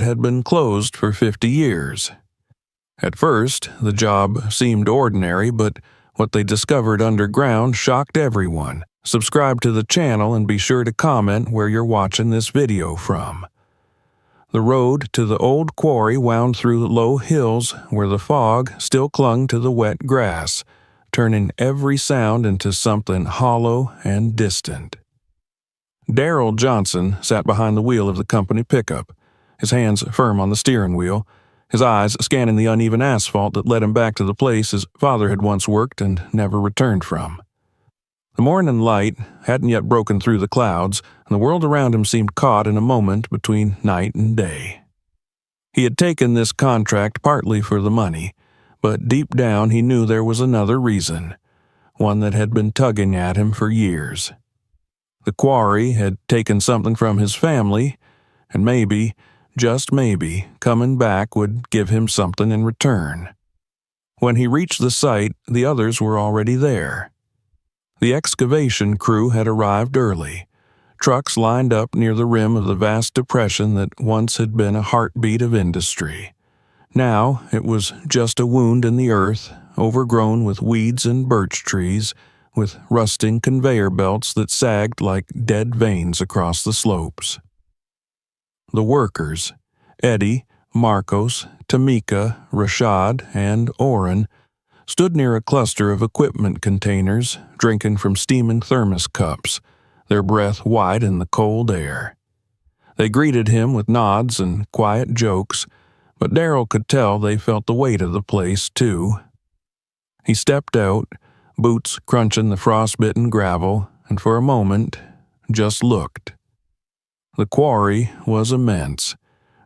had been closed for 50 years. At first, the job seemed ordinary, but what they discovered underground shocked everyone. Subscribe to the channel and be sure to comment where you're watching this video from. The road to the old quarry wound through low hills where the fog still clung to the wet grass, turning every sound into something hollow and distant. Darrell Johnson sat behind the wheel of the company pickup, his hands firm on the steering wheel, his eyes scanning the uneven asphalt that led him back to the place his father had once worked and never returned from. The morning light hadn't yet broken through the clouds, and the world around him seemed caught in a moment between night and day. He had taken this contract partly for the money, but deep down he knew there was another reason, one that had been tugging at him for years. The quarry had taken something from his family, and maybe, just maybe, coming back would give him something in return. When he reached the site, the others were already there. The excavation crew had arrived early. Trucks lined up near the rim of the vast depression that once had been a heartbeat of industry. Now it was just a wound in the earth, overgrown with weeds and birch trees, with rusting conveyor belts that sagged like dead veins across the slopes. The workers, Eddie, Marcos, Tamika, Rashad, and Oren, stood near a cluster of equipment containers, drinking from steaming thermos cups, their breath white in the cold air. They greeted him with nods and quiet jokes, but Darrell could tell they felt the weight of the place, too. He stepped out, boots crunching the frostbitten gravel, and for a moment just looked. The quarry was immense,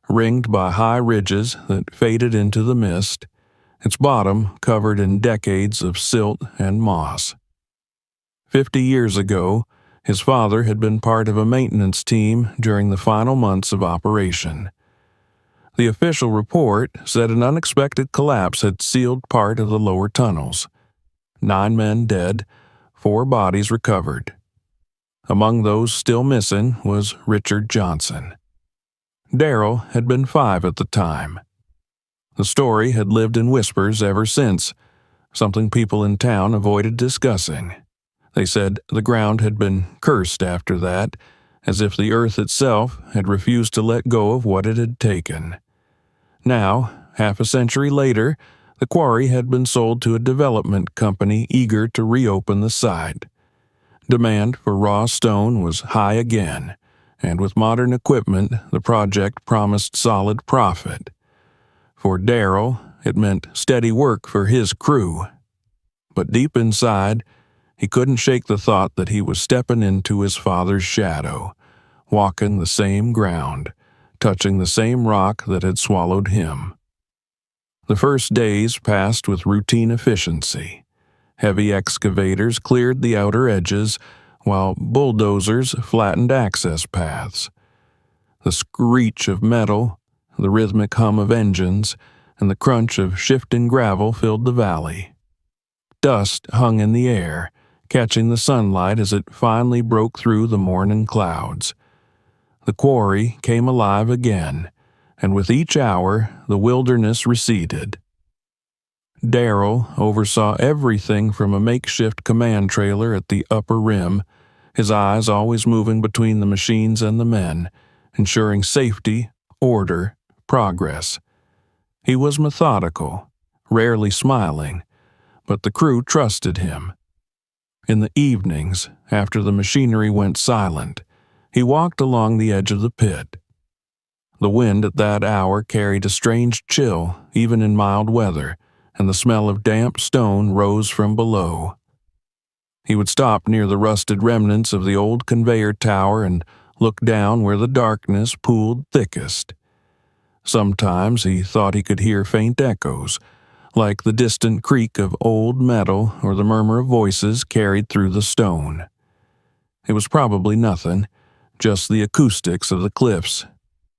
ringed by high ridges that faded into the mist, its bottom covered in decades of silt and moss. 50 years ago, his father had been part of a maintenance team during the final months of operation. The official report said an unexpected collapse had sealed part of the lower tunnels. 9 men dead, 4 bodies recovered. Among those still missing was Richard Johnson. Darrell had been 5 at the time. The story had lived in whispers ever since, something people in town avoided discussing. They said the ground had been cursed after that, as if the earth itself had refused to let go of what it had taken. Now, half a century later, the quarry had been sold to a development company eager to reopen the site. Demand for raw stone was high again, and with modern equipment, the project promised solid profit. For Darrell, it meant steady work for his crew. But deep inside, he couldn't shake the thought that he was stepping into his father's shadow, walking the same ground, touching the same rock that had swallowed him. The first days passed with routine efficiency. Heavy excavators cleared the outer edges, while bulldozers flattened access paths. The screech of metal, the rhythmic hum of engines, and the crunch of shifting gravel filled the valley. Dust hung in the air, catching the sunlight as it finally broke through the morning clouds. The quarry came alive again, and with each hour the wilderness receded. Darrell oversaw everything from a makeshift command trailer at the upper rim, his eyes always moving between the machines and the men, ensuring safety, order, progress. He was methodical, rarely smiling, but the crew trusted him. In the evenings, after the machinery went silent, he walked along the edge of the pit. The wind at that hour carried a strange chill, even in mild weather, and the smell of damp stone rose from below. He would stop near the rusted remnants of the old conveyor tower and look down where the darkness pooled thickest. Sometimes he thought he could hear faint echoes, like the distant creak of old metal or the murmur of voices carried through the stone. It was probably nothing, just the acoustics of the cliffs,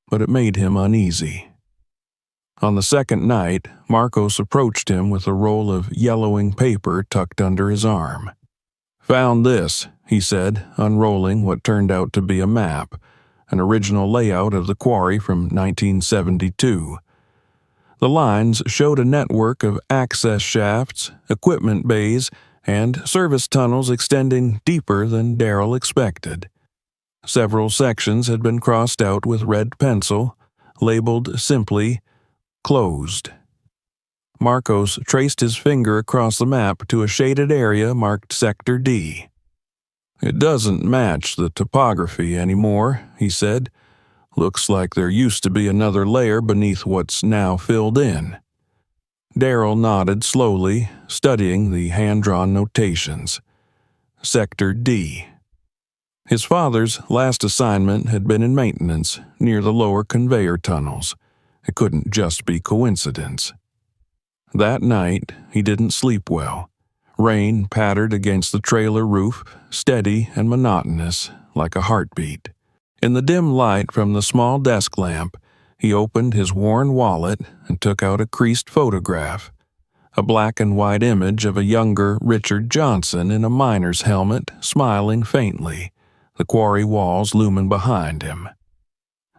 but it made him uneasy. On the second night, Marcos approached him with a roll of yellowing paper tucked under his arm. "Found this," he said, unrolling what turned out to be a map, an original layout of the quarry from 1972. The lines showed a network of access shafts, equipment bays, and service tunnels extending deeper than Darrell expected. Several sections had been crossed out with red pencil, labeled simply, "Closed." Marcos traced his finger across the map to a shaded area marked Sector D. "It doesn't match the topography anymore," he said. "Looks like there used to be another layer beneath what's now filled in." Darrell nodded slowly, studying the hand-drawn notations. Sector D. His father's last assignment had been in maintenance, near the lower conveyor tunnels. It couldn't just be coincidence. That night, he didn't sleep well. Rain pattered against the trailer roof, steady and monotonous, like a heartbeat. In the dim light from the small desk lamp, he opened his worn wallet and took out a creased photograph. A black and white image of a younger Richard Johnson in a miner's helmet, smiling faintly, the quarry walls looming behind him.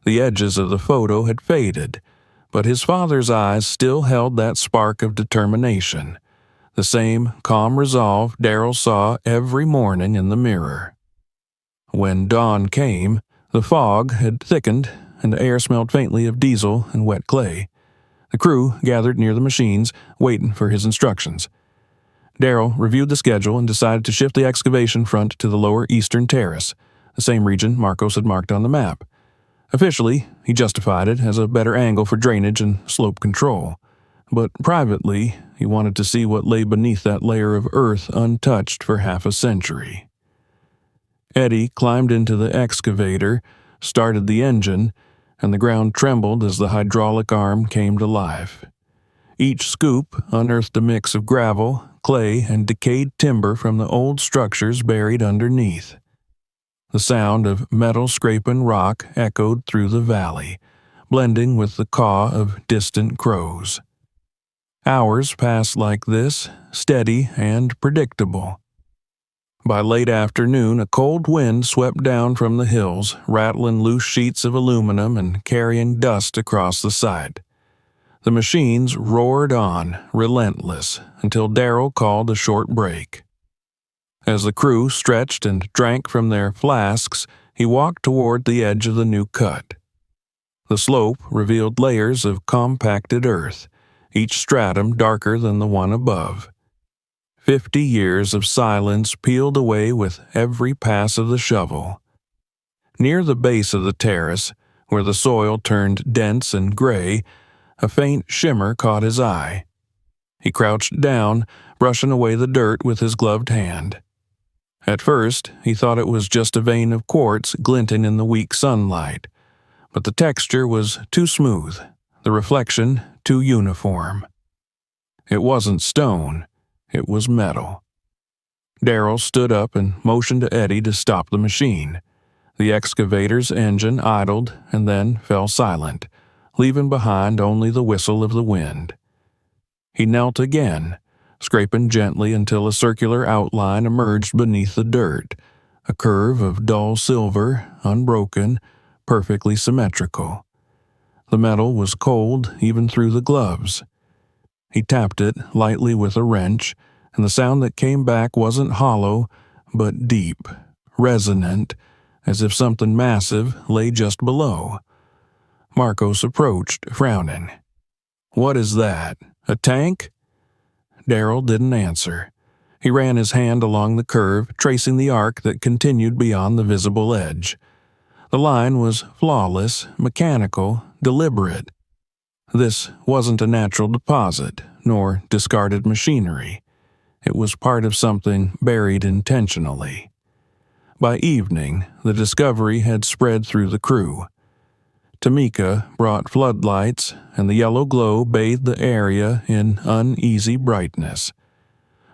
The edges of the photo had faded, but his father's eyes still held that spark of determination, the same calm resolve Darrell saw every morning in the mirror. When dawn came, the fog had thickened and the air smelled faintly of diesel and wet clay. The crew gathered near the machines, waiting for his instructions. Darrell reviewed the schedule and decided to shift the excavation front to the lower eastern terrace, the same region Marcos had marked on the map. Officially, he justified it as a better angle for drainage and slope control. But privately, he wanted to see what lay beneath that layer of earth untouched for half a century. Eddie climbed into the excavator, started the engine, and the ground trembled as the hydraulic arm came to life. Each scoop unearthed a mix of gravel, clay, and decayed timber from the old structures buried underneath. The sound of metal scraping rock echoed through the valley, blending with the caw of distant crows. Hours passed like this, steady and predictable. By late afternoon, a cold wind swept down from the hills, rattling loose sheets of aluminum and carrying dust across the site. The machines roared on, relentless, until Darrell called a short break. As the crew stretched and drank from their flasks, he walked toward the edge of the new cut. The slope revealed layers of compacted earth, each stratum darker than the one above. 50 years of silence peeled away with every pass of the shovel. Near the base of the terrace, where the soil turned dense and gray, a faint shimmer caught his eye. He crouched down, brushing away the dirt with his gloved hand. At first, he thought it was just a vein of quartz glinting in the weak sunlight, but the texture was too smooth, the reflection too uniform. It wasn't stone. It was metal. Darrell stood up and motioned to Eddie to stop the machine. The excavator's engine idled and then fell silent, leaving behind only the whistle of the wind. He knelt again, scraping gently until a circular outline emerged beneath the dirt, a curve of dull silver, unbroken, perfectly symmetrical. The metal was cold even through the gloves. He tapped it lightly with a wrench, and the sound that came back wasn't hollow, but deep, resonant, as if something massive lay just below. Marcos approached, frowning. "What is that? A tank?" Darrell didn't answer. He ran his hand along the curve, tracing the arc that continued beyond the visible edge. The line was flawless, mechanical, deliberate. This wasn't a natural deposit, nor discarded machinery. It was part of something buried intentionally. By evening, the discovery had spread through the crew. Tamika brought floodlights, and the yellow glow bathed the area in uneasy brightness.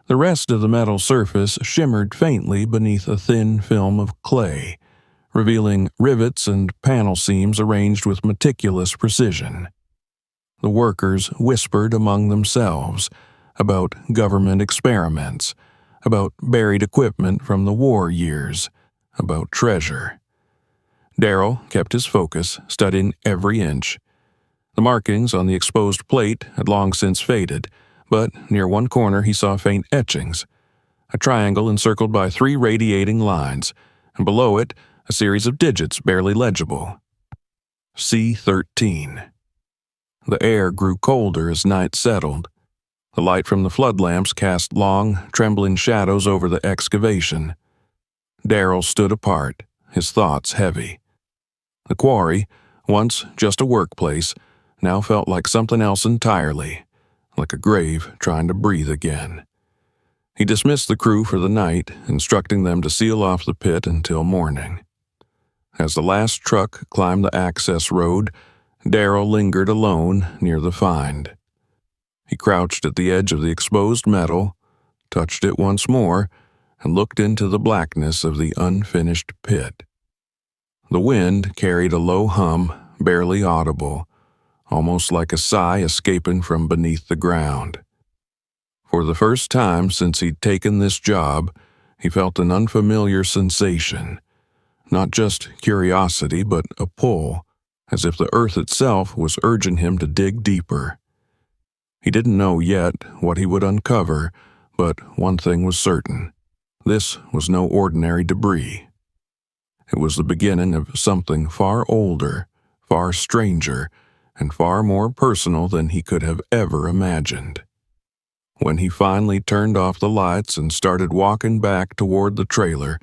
The rest of the metal surface shimmered faintly beneath a thin film of clay, revealing rivets and panel seams arranged with meticulous precision. The workers whispered among themselves about government experiments, about buried equipment from the war years, about treasure. Darrell kept his focus, studying every inch. The markings on the exposed plate had long since faded, but near one corner he saw faint etchings, a triangle encircled by 3 radiating lines, and below it a series of digits barely legible. C13. The air grew colder as night settled. The light from the flood lamps cast long, trembling shadows over the excavation. Darrell stood apart, his thoughts heavy. The quarry, once just a workplace, now felt like something else entirely, like a grave trying to breathe again. He dismissed the crew for the night, instructing them to seal off the pit until morning. As the last truck climbed the access road, Darrell lingered alone near the find. He crouched at the edge of the exposed metal, touched it once more, and looked into the blackness of the unfinished pit. The wind carried a low hum, barely audible, almost like a sigh escaping from beneath the ground. For the first time since he'd taken this job, he felt an unfamiliar sensation. Not just curiosity, but a pull, as if the earth itself was urging him to dig deeper. He didn't know yet what he would uncover, but one thing was certain. This was no ordinary debris. It was the beginning of something far older, far stranger, and far more personal than he could have ever imagined. When he finally turned off the lights and started walking back toward the trailer,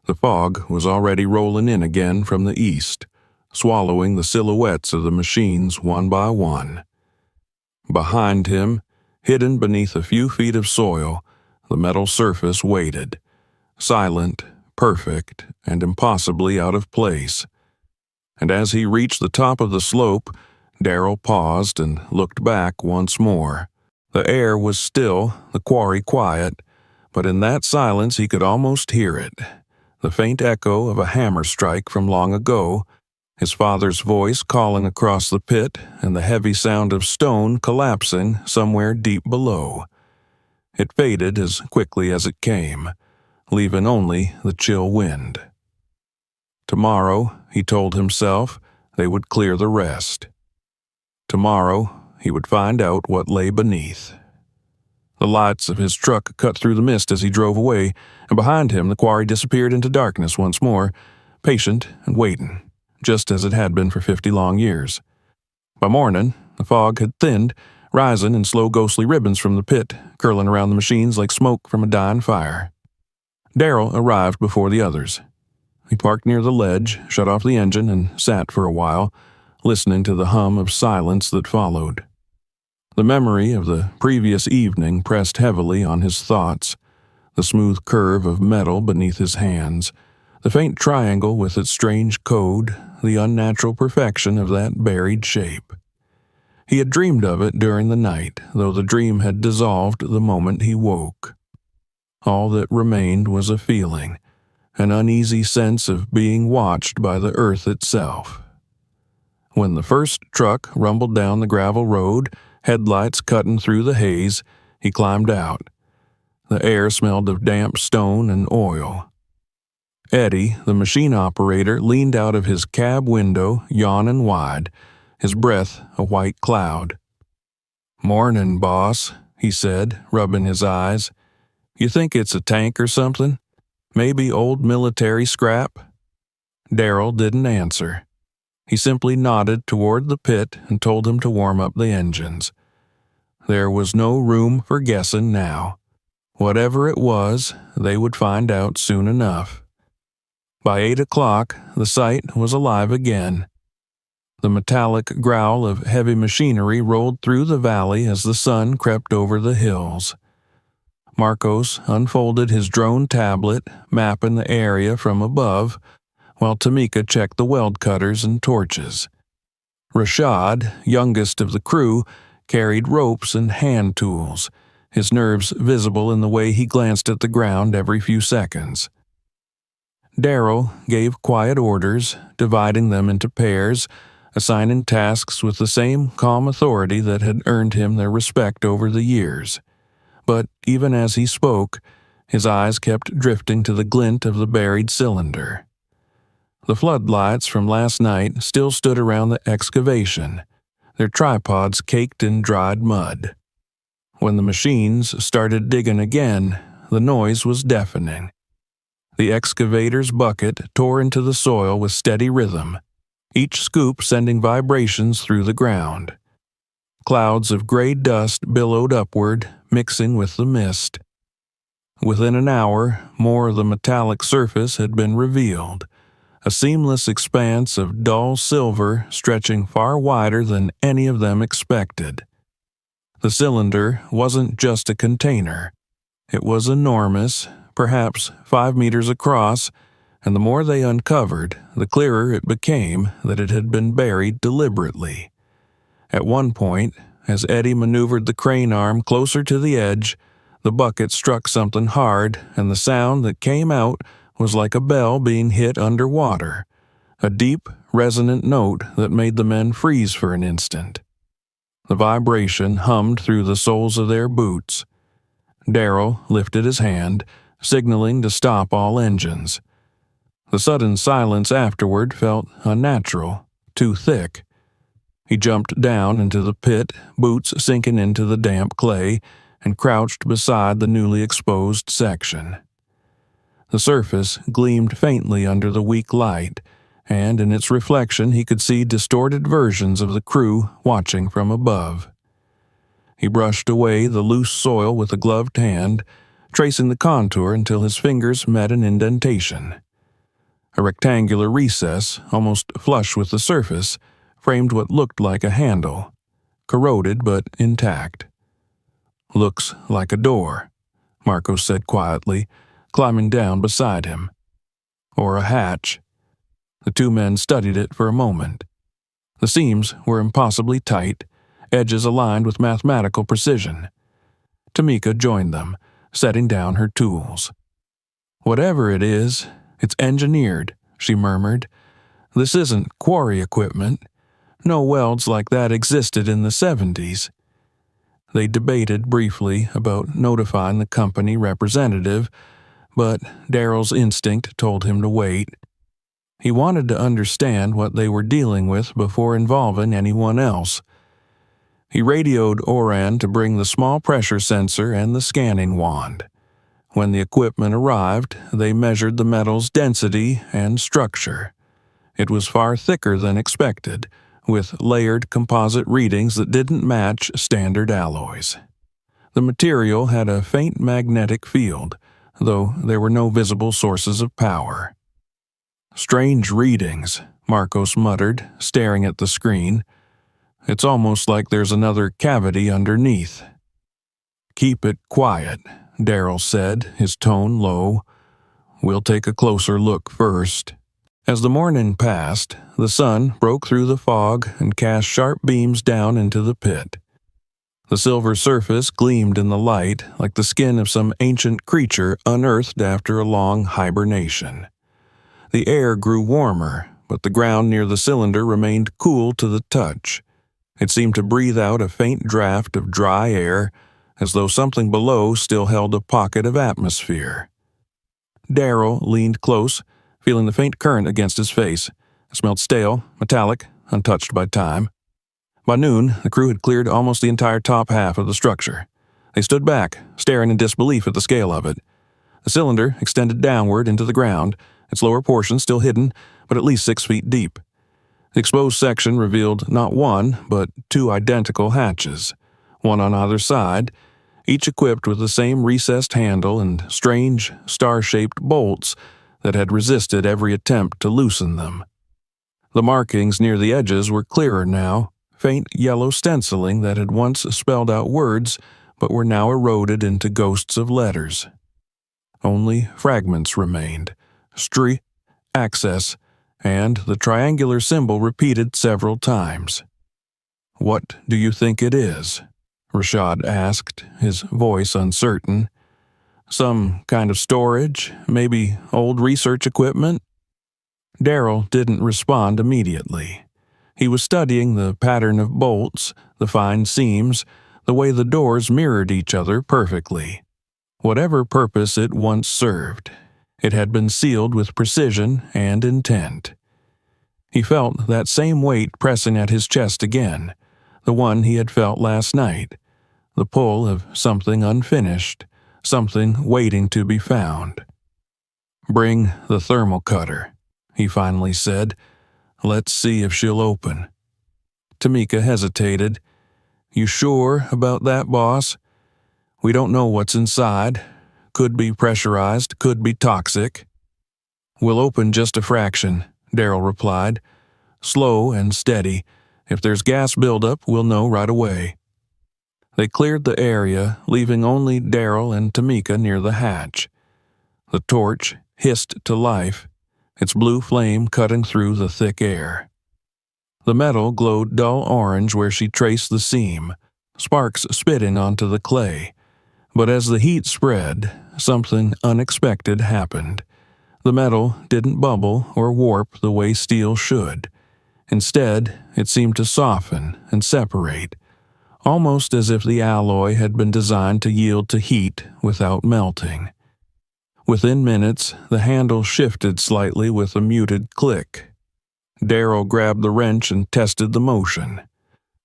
the fog was already rolling in again from the east, swallowing the silhouettes of the machines one by one. Behind him, hidden beneath a few feet of soil, the metal surface waited, silent, perfect, and impossibly out of place. And as he reached the top of the slope, Darrell paused and looked back once more. The air was still, the quarry quiet, but in that silence he could almost hear it, the faint echo of a hammer strike from long ago, his father's voice calling across the pit, and the heavy sound of stone collapsing somewhere deep below. It faded as quickly as it came, leaving only the chill wind. Tomorrow, he told himself, they would clear the rest. Tomorrow, he would find out what lay beneath. The lights of his truck cut through the mist as he drove away, and behind him the quarry disappeared into darkness once more, patient and waiting, just as it had been for 50 long years. By morning, the fog had thinned, rising in slow ghostly ribbons from the pit, curling around the machines like smoke from a dying fire. Darrell arrived before the others. He parked near the ledge, shut off the engine, and sat for a while, listening to the hum of silence that followed. The memory of the previous evening pressed heavily on his thoughts, the smooth curve of metal beneath his hands, the faint triangle with its strange code, the unnatural perfection of that buried shape. He had dreamed of it during the night, though the dream had dissolved the moment he woke. All that remained was a feeling, an uneasy sense of being watched by the earth itself. When the first truck rumbled down the gravel road, headlights cutting through the haze, he climbed out. The air smelled of damp stone and oil. Eddie, the machine operator, leaned out of his cab window, yawning wide, his breath a white cloud. "Morning, boss," he said, rubbing his eyes. "You think it's a tank or something? Maybe old military scrap?" Darrell didn't answer. He simply nodded toward the pit and told him to warm up the engines. There was no room for guessing now. Whatever it was, they would find out soon enough. By 8 o'clock, the site was alive again. The metallic growl of heavy machinery rolled through the valley as the sun crept over the hills. Marcos unfolded his drone tablet, mapping the area from above, while Tamika checked the weld cutters and torches. Rashad, youngest of the crew, carried ropes and hand tools, his nerves visible in the way he glanced at the ground every few seconds. Darrell gave quiet orders, dividing them into pairs, assigning tasks with the same calm authority that had earned him their respect over the years. But even as he spoke, his eyes kept drifting to the glint of the buried cylinder. The floodlights from last night still stood around the excavation, their tripods caked in dried mud. When the machines started digging again, the noise was deafening. The excavator's bucket tore into the soil with steady rhythm, each scoop sending vibrations through the ground. Clouds of gray dust billowed upward, mixing with the mist. Within an hour, more of the metallic surface had been revealed, a seamless expanse of dull silver stretching far wider than any of them expected. The cylinder wasn't just a container. It was enormous, perhaps 5 meters across, and the more they uncovered, the clearer it became that it had been buried deliberately. At one point, as Eddie maneuvered the crane arm closer to the edge, the bucket struck something hard, and the sound that came out was like a bell being hit underwater, a deep, resonant note that made the men freeze for an instant. The vibration hummed through the soles of their boots. Darrell lifted his hand, signaling to stop all engines. The sudden silence afterward felt unnatural, too thick. He jumped down into the pit, boots sinking into the damp clay, and crouched beside the newly exposed section. The surface gleamed faintly under the weak light, and in its reflection he could see distorted versions of the crew watching from above. He brushed away the loose soil with a gloved hand, tracing the contour until his fingers met an indentation. A rectangular recess, almost flush with the surface, framed what looked like a handle, corroded but intact. "Looks like a door," Marco said quietly, climbing down beside him. "Or a hatch." The two men studied it for a moment. The seams were impossibly tight, edges aligned with mathematical precision. Tamika joined them, setting down her tools. "Whatever it is, it's engineered," she murmured. "This isn't quarry equipment. No welds like that existed in the 70s. They debated briefly about notifying the company representative, but Darrell's instinct told him to wait. He wanted to understand what they were dealing with before involving anyone else. He radioed Oran to bring the small pressure sensor and the scanning wand. When the equipment arrived, they measured the metal's density and structure. It was far thicker than expected, with layered composite readings that didn't match standard alloys. The material had a faint magnetic field, though there were no visible sources of power. "Strange readings," Marcos muttered, staring at the screen. "It's almost like there's another cavity underneath." "Keep it quiet," Darrell said, his tone low. "We'll take a closer look first." As the morning passed, the sun broke through the fog and cast sharp beams down into the pit. The silver surface gleamed in the light like the skin of some ancient creature unearthed after a long hibernation. The air grew warmer, but the ground near the cylinder remained cool to the touch. It seemed to breathe out a faint draft of dry air, as though something below still held a pocket of atmosphere. Darrell leaned close, feeling the faint current against his face. It smelled stale, metallic, untouched by time. By noon, the crew had cleared almost the entire top half of the structure. They stood back, staring in disbelief at the scale of it. The cylinder extended downward into the ground, its lower portion still hidden, but at least 6 feet deep. The exposed section revealed not one, but 2 identical hatches, one on either side, each equipped with the same recessed handle and strange, star-shaped bolts that had resisted every attempt to loosen them. The markings near the edges were clearer now, faint yellow stenciling that had once spelled out words but were now eroded into ghosts of letters. Only fragments remained, access, and the triangular symbol repeated several times. "What do you think it is?" Rashad asked, his voice uncertain. "Some kind of storage, maybe old research equipment?" Darrell didn't respond immediately. He was studying the pattern of bolts, the fine seams, the way the doors mirrored each other perfectly. Whatever purpose it once served, it had been sealed with precision and intent. He felt that same weight pressing at his chest again, the one he had felt last night, the pull of something unfinished, something waiting to be found. "Bring the thermal cutter," he finally said. "Let's see if she'll open." Tamika hesitated. "You sure about that, boss? We don't know what's inside. Could be pressurized, could be toxic." "We'll open just a fraction," Darrell replied. "Slow and steady. If there's gas buildup, we'll know right away." They cleared the area, leaving only Darrell and Tamika near the hatch. The torch hissed to life, its blue flame cutting through the thick air. The metal glowed dull orange where she traced the seam, sparks spitting onto the clay. But as the heat spread, something unexpected happened. The metal didn't bubble or warp the way steel should. Instead, it seemed to soften and separate, almost as if the alloy had been designed to yield to heat without melting. Within minutes, the handle shifted slightly with a muted click. Darrell grabbed the wrench and tested the motion.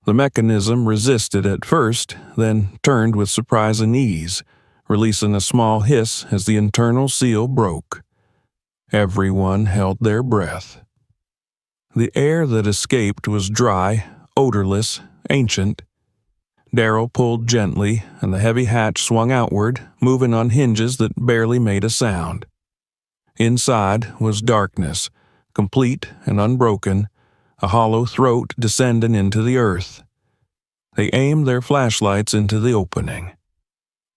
The mechanism resisted at first, then turned with surprising ease, releasing a small hiss as the internal seal broke. Everyone held their breath. The air that escaped was dry, odorless, ancient. Darrell pulled gently, and the heavy hatch swung outward, moving on hinges that barely made a sound. Inside was darkness, complete and unbroken, a hollow throat descending into the earth. They aimed their flashlights into the opening.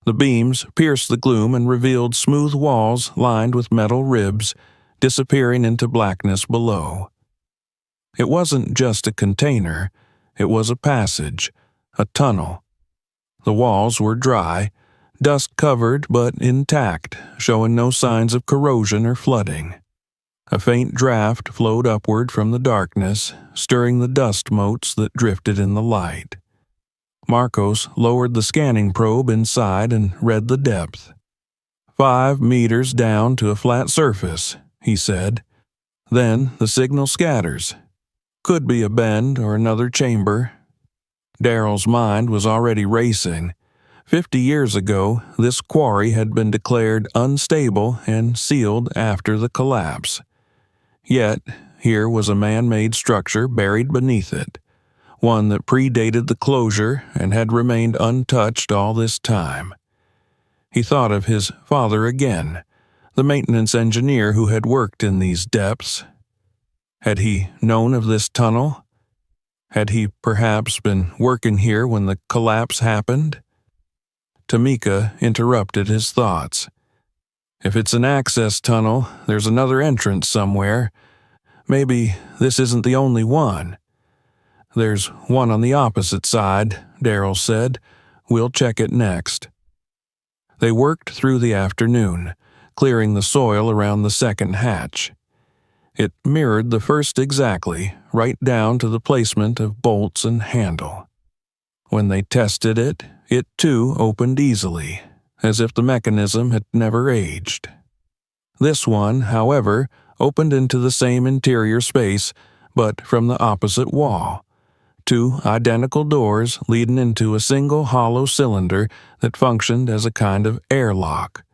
The beams pierced the gloom and revealed smooth walls lined with metal ribs, disappearing into blackness below. It wasn't just a container, it was a passage, a tunnel. The walls were dry, dust-covered but intact, showing no signs of corrosion or flooding. A faint draft flowed upward from the darkness, stirring the dust motes that drifted in the light. Marcos lowered the scanning probe inside and read the depth. 5 meters down to a flat surface, he said. Then the signal scatters. Could be a bend or another chamber. Darrell's mind was already racing. 50 years ago, this quarry had been declared unstable and sealed after the collapse. Yet, here was a man-made structure buried beneath it, one that predated the closure and had remained untouched all this time. He thought of his father again, the maintenance engineer who had worked in these depths. Had he known of this tunnel? Had he perhaps been working here when the collapse happened? Tamika interrupted his thoughts. If it's an access tunnel, there's another entrance somewhere. Maybe this isn't the only one. There's one on the opposite side, Darrell said. We'll check it next. They worked through the afternoon, clearing the soil around the second hatch. It mirrored the first exactly, right down to the placement of bolts and handle. When they tested it, it too opened easily, as if the mechanism had never aged. This one, however, opened into the same interior space, but from the opposite wall. 2 identical doors leading into a single hollow cylinder that functioned as a kind of airlock.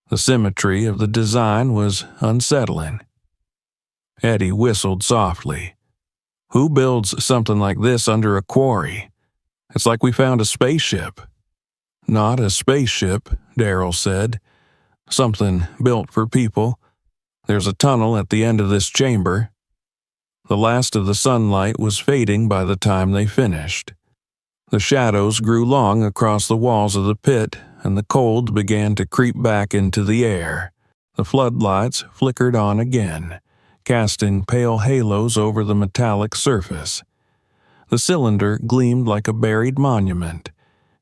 The symmetry of the design was unsettling. Eddie whistled softly. Who builds something like this under a quarry? It's like we found a spaceship. Not a spaceship, Darrell said. Something built for people. There's a tunnel at the end of this chamber. The last of the sunlight was fading by the time they finished. The shadows grew long across the walls of the pit, and the cold began to creep back into the air. The floodlights flickered on again, casting pale halos over the metallic surface. The cylinder gleamed like a buried monument,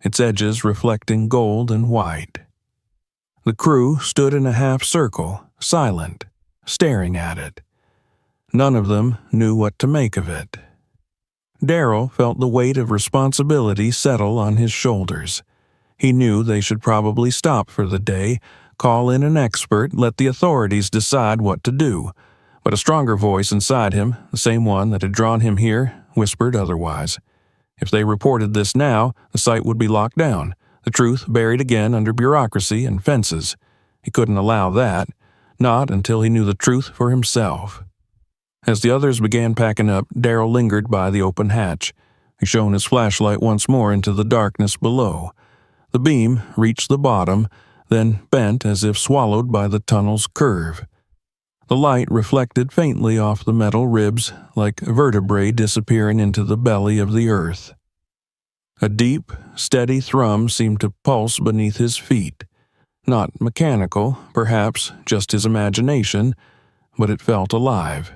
its edges reflecting gold and white. The crew stood in a half circle, silent, staring at it. None of them knew what to make of it. Darrell felt the weight of responsibility settle on his shoulders. He knew they should probably stop for the day, call in an expert, let the authorities decide what to do. But a stronger voice inside him, the same one that had drawn him here, whispered otherwise. If they reported this now, the site would be locked down, the truth buried again under bureaucracy and fences. He couldn't allow that, not until he knew the truth for himself. As the others began packing up, Darrell lingered by the open hatch. He shone his flashlight once more into the darkness below. The beam reached the bottom, then bent as if swallowed by the tunnel's curve. The light reflected faintly off the metal ribs, like vertebrae disappearing into the belly of the earth. A deep, steady thrum seemed to pulse beneath his feet. Not mechanical, perhaps just his imagination, but it felt alive.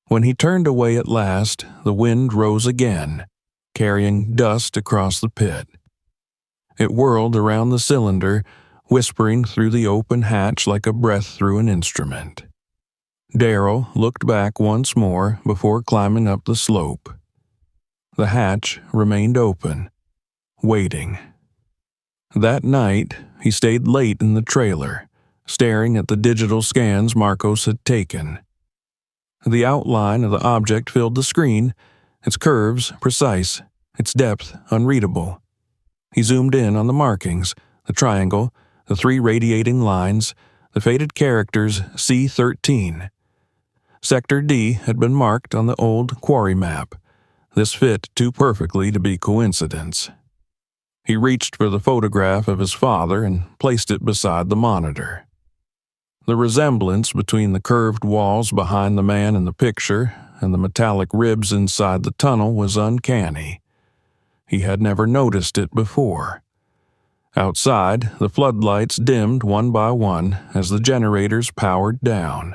When he turned away at last, the wind rose again, carrying dust across the pit. It whirled around the cylinder, whispering through the open hatch like a breath through an instrument. Darrell looked back once more before climbing up the slope. The hatch remained open, waiting. That night, he stayed late in the trailer, staring at the digital scans Marcos had taken. The outline of the object filled the screen, its curves precise, its depth unreadable. He zoomed in on the markings, the triangle, the 3 radiating lines, the faded characters C-13. Sector D had been marked on the old Quarry map. This fit too perfectly to be coincidence. He reached for the photograph of his father and placed it beside the monitor. The resemblance between the curved walls behind the man in the picture and the metallic ribs inside the tunnel was uncanny. He had never noticed it before. Outside, the floodlights dimmed one by one as the generators powered down.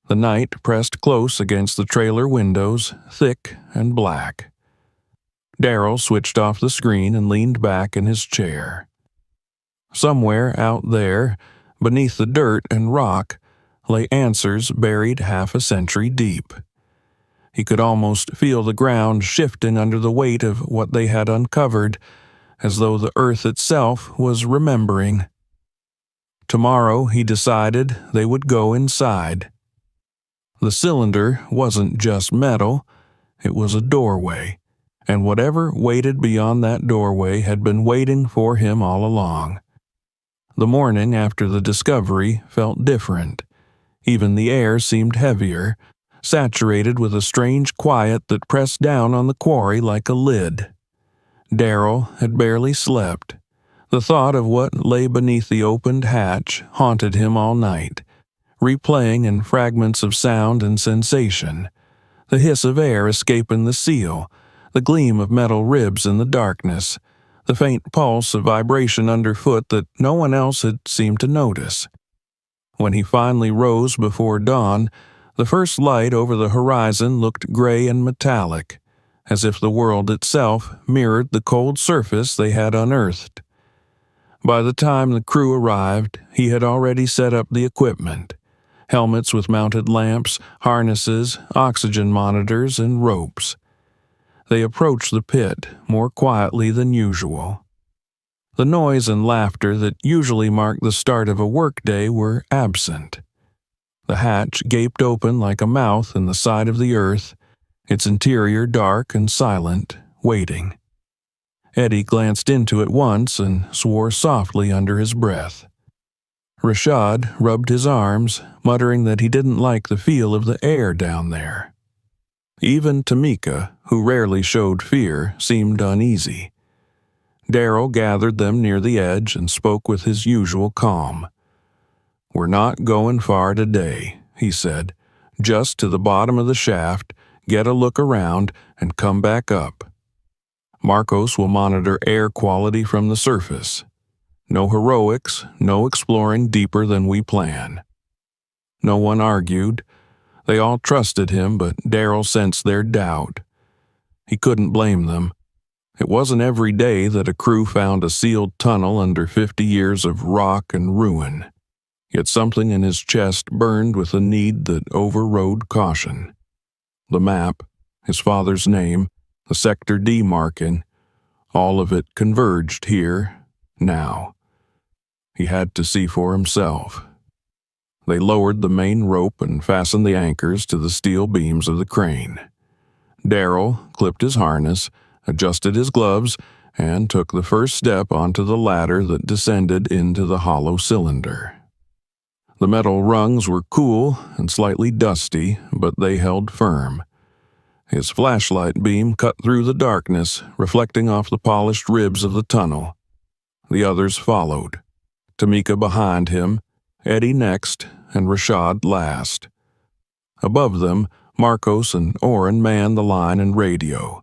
The night pressed close against the trailer windows, thick and black. Darrell switched off the screen and leaned back in his chair. Somewhere out there, beneath the dirt and rock, lay answers buried half a century deep. He could almost feel the ground shifting under the weight of what they had uncovered, as though the earth itself was remembering. Tomorrow, he decided, they would go inside. The cylinder wasn't just metal, it was a doorway, and whatever waited beyond that doorway had been waiting for him all along. The morning after the discovery felt different. Even the air seemed heavier, saturated with a strange quiet that pressed down on the quarry like a lid. Darrell had barely slept. The thought of what lay beneath the opened hatch haunted him all night, replaying in fragments of sound and sensation. The hiss of air escaping the seal, the gleam of metal ribs in the darkness, the faint pulse of vibration underfoot that no one else had seemed to notice. When he finally rose before dawn, the first light over the horizon looked gray and metallic, as if the world itself mirrored the cold surface they had unearthed. By the time the crew arrived, he had already set up the equipment: helmets with mounted lamps, harnesses, oxygen monitors, and ropes. They approached the pit more quietly than usual. The noise and laughter that usually mark the start of a workday were absent. The hatch gaped open like a mouth in the side of the earth, its interior dark and silent, waiting. Eddie glanced into it once and swore softly under his breath. Rashad rubbed his arms, muttering that he didn't like the feel of the air down there. Even Tamika, who rarely showed fear, seemed uneasy. Darrell gathered them near the edge and spoke with his usual calm. "We're not going far today," he said. "Just to the bottom of the shaft, get a look around, and come back up. Marcos will monitor air quality from the surface. No heroics, no exploring deeper than we plan." No one argued. They all trusted him, but Darrell sensed their doubt. He couldn't blame them. It wasn't every day that a crew found a sealed tunnel under 50 years of rock and ruin. Yet something in his chest burned with a need that overrode caution. The map, his father's name, the Sector D marking, all of it converged here, now. He had to see for himself. They lowered the main rope and fastened the anchors to the steel beams of the crane. Darrell clipped his harness, adjusted his gloves, and took the first step onto the ladder that descended into the hollow cylinder. The metal rungs were cool and slightly dusty, but they held firm. His flashlight beam cut through the darkness, reflecting off the polished ribs of the tunnel. The others followed, Tamika behind him, Eddie next, and Rashad last. Above them, Marcos and Oren manned the line and radio.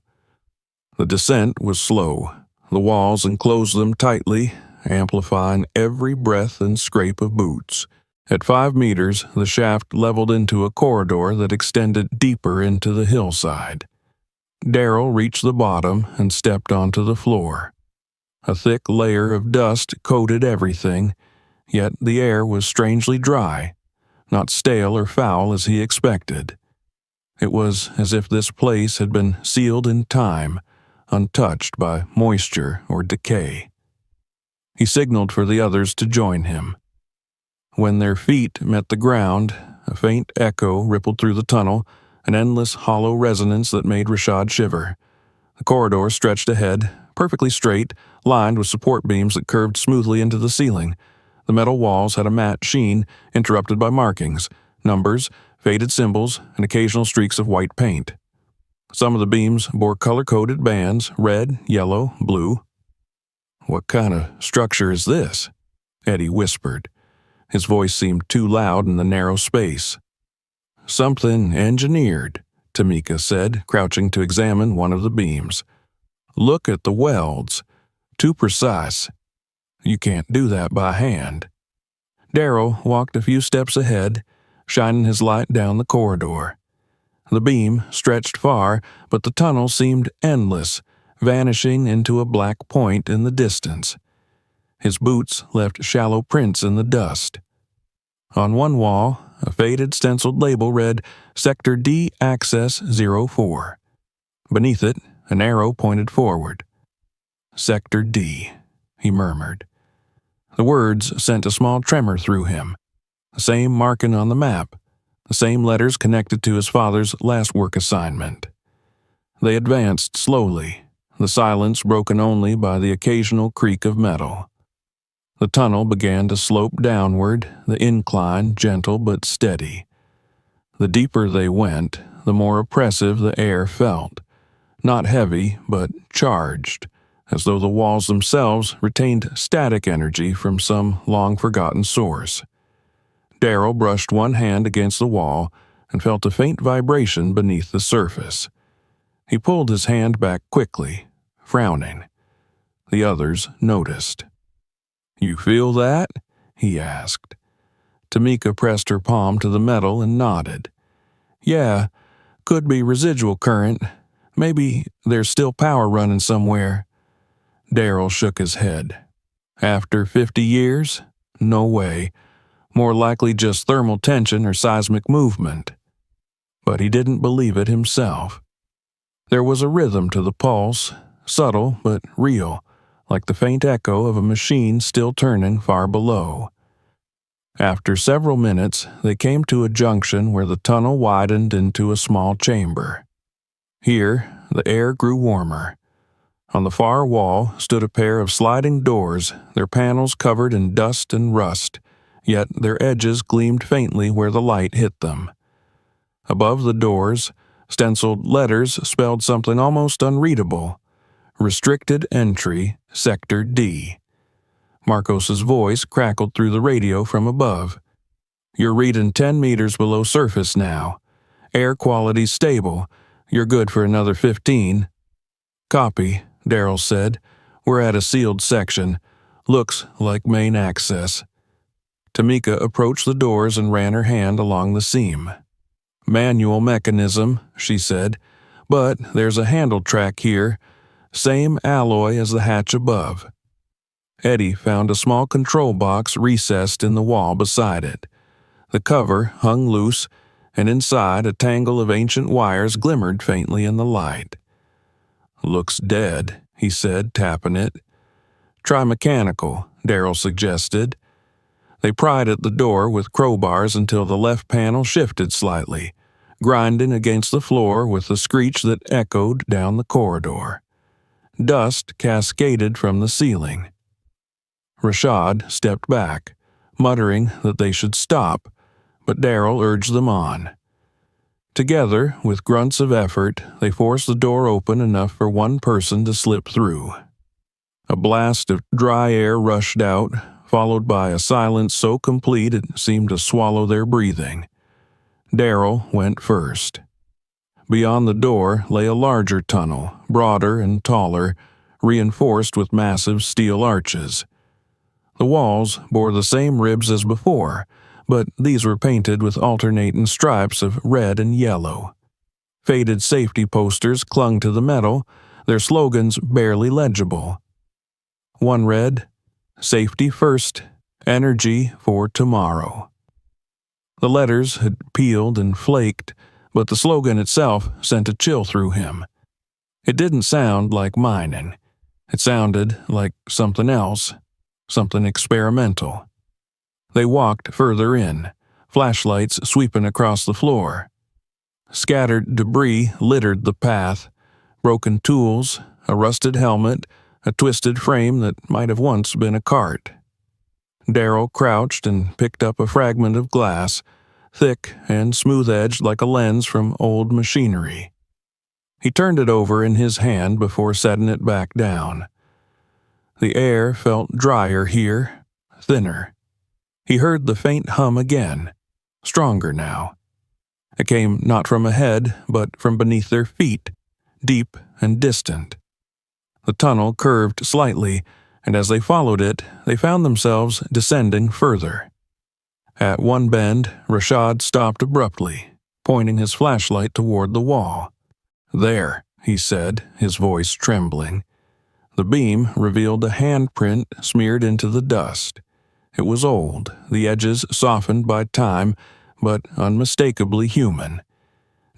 The descent was slow. The walls enclosed them tightly, amplifying every breath and scrape of boots. At 5 meters, the shaft leveled into a corridor that extended deeper into the hillside. Darrell reached the bottom and stepped onto the floor. A thick layer of dust coated everything, yet the air was strangely dry, not stale or foul as he expected. It was as if this place had been sealed in time, untouched by moisture or decay. He signaled for the others to join him. When their feet met the ground, a faint echo rippled through the tunnel, an endless hollow resonance that made Rashad shiver. The corridor stretched ahead, perfectly straight, lined with support beams that curved smoothly into the ceiling. The metal walls had a matte sheen, interrupted by markings, numbers, faded symbols, and occasional streaks of white paint. Some of the beams bore color-coded bands, red, yellow, blue. "What kind of structure is this?" Eddie whispered. His voice seemed too loud in the narrow space. "Something engineered," Tamika said, crouching to examine one of the beams. "Look at the welds. Too precise. You can't do that by hand." Darrell walked a few steps ahead, shining his light down the corridor. The beam stretched far, but the tunnel seemed endless, vanishing into a black point in the distance. His boots left shallow prints in the dust. On one wall, a faded stenciled label read, "Sector D Access 04. Beneath it, an arrow pointed forward. "Sector D," he murmured. The words sent a small tremor through him. The same marking on the map, the same letters connected to his father's last work assignment. They advanced slowly, the silence broken only by the occasional creak of metal. The tunnel began to slope downward, the incline gentle but steady. The deeper they went, the more oppressive the air felt. Not heavy, but charged, as though the walls themselves retained static energy from some long-forgotten source. Darrell brushed one hand against the wall and felt a faint vibration beneath the surface. He pulled his hand back quickly, frowning. The others noticed. "You feel that?" he asked. Tamika pressed her palm to the metal and nodded. "Yeah, could be residual current. Maybe there's still power running somewhere." Darrell shook his head. "After 50 years? No way. More likely just thermal tension or seismic movement." But he didn't believe it himself. There was a rhythm to the pulse, subtle but real, like the faint echo of a machine still turning far below. After several minutes, they came to a junction where the tunnel widened into a small chamber. Here, the air grew warmer. On the far wall stood a pair of sliding doors, their panels covered in dust and rust, yet their edges gleamed faintly where the light hit them. Above the doors, stenciled letters spelled something almost unreadable. "Restricted entry, Sector D." Marcos's voice crackled through the radio from above. "You're reading 10 meters below surface now. Air quality's stable. You're good for another 15. "Copy," Darrell said. "We're at a sealed section. Looks like main access." Tamika approached the doors and ran her hand along the seam. "Manual mechanism," she said, "but there's a handle track here. Same alloy as the hatch above." Eddie found a small control box recessed in the wall beside it. The cover hung loose, and inside a tangle of ancient wires glimmered faintly in the light. "Looks dead," he said, tapping it. "Try mechanical," Darrell suggested. They pried at the door with crowbars until the left panel shifted slightly, grinding against the floor with a screech that echoed down the corridor. Dust cascaded from the ceiling. Rashad stepped back, muttering that they should stop, but Darrell urged them on. Together, with grunts of effort, they forced the door open enough for one person to slip through. A blast of dry air rushed out, followed by a silence so complete it seemed to swallow their breathing. Darrell went first. Beyond the door lay a larger tunnel, broader and taller, reinforced with massive steel arches. The walls bore the same ribs as before, but these were painted with alternating stripes of red and yellow. Faded safety posters clung to the metal, their slogans barely legible. One read, "Safety first, energy for tomorrow." The letters had peeled and flaked, but the slogan itself sent a chill through him. It didn't sound like mining. It sounded like something else, something experimental. They walked further in, flashlights sweeping across the floor. Scattered debris littered the path, broken tools, a rusted helmet, a twisted frame that might have once been a cart. Darrell crouched and picked up a fragment of glass, thick and smooth-edged like a lens from old machinery. He turned it over in his hand before setting it back down. The air felt drier here, thinner. He heard the faint hum again, stronger now. It came not from ahead, but from beneath their feet, deep and distant. The tunnel curved slightly, and as they followed it, they found themselves descending further. At one bend, Rashad stopped abruptly, pointing his flashlight toward the wall. "There," he said, his voice trembling. The beam revealed a handprint smeared into the dust. It was old, the edges softened by time, but unmistakably human.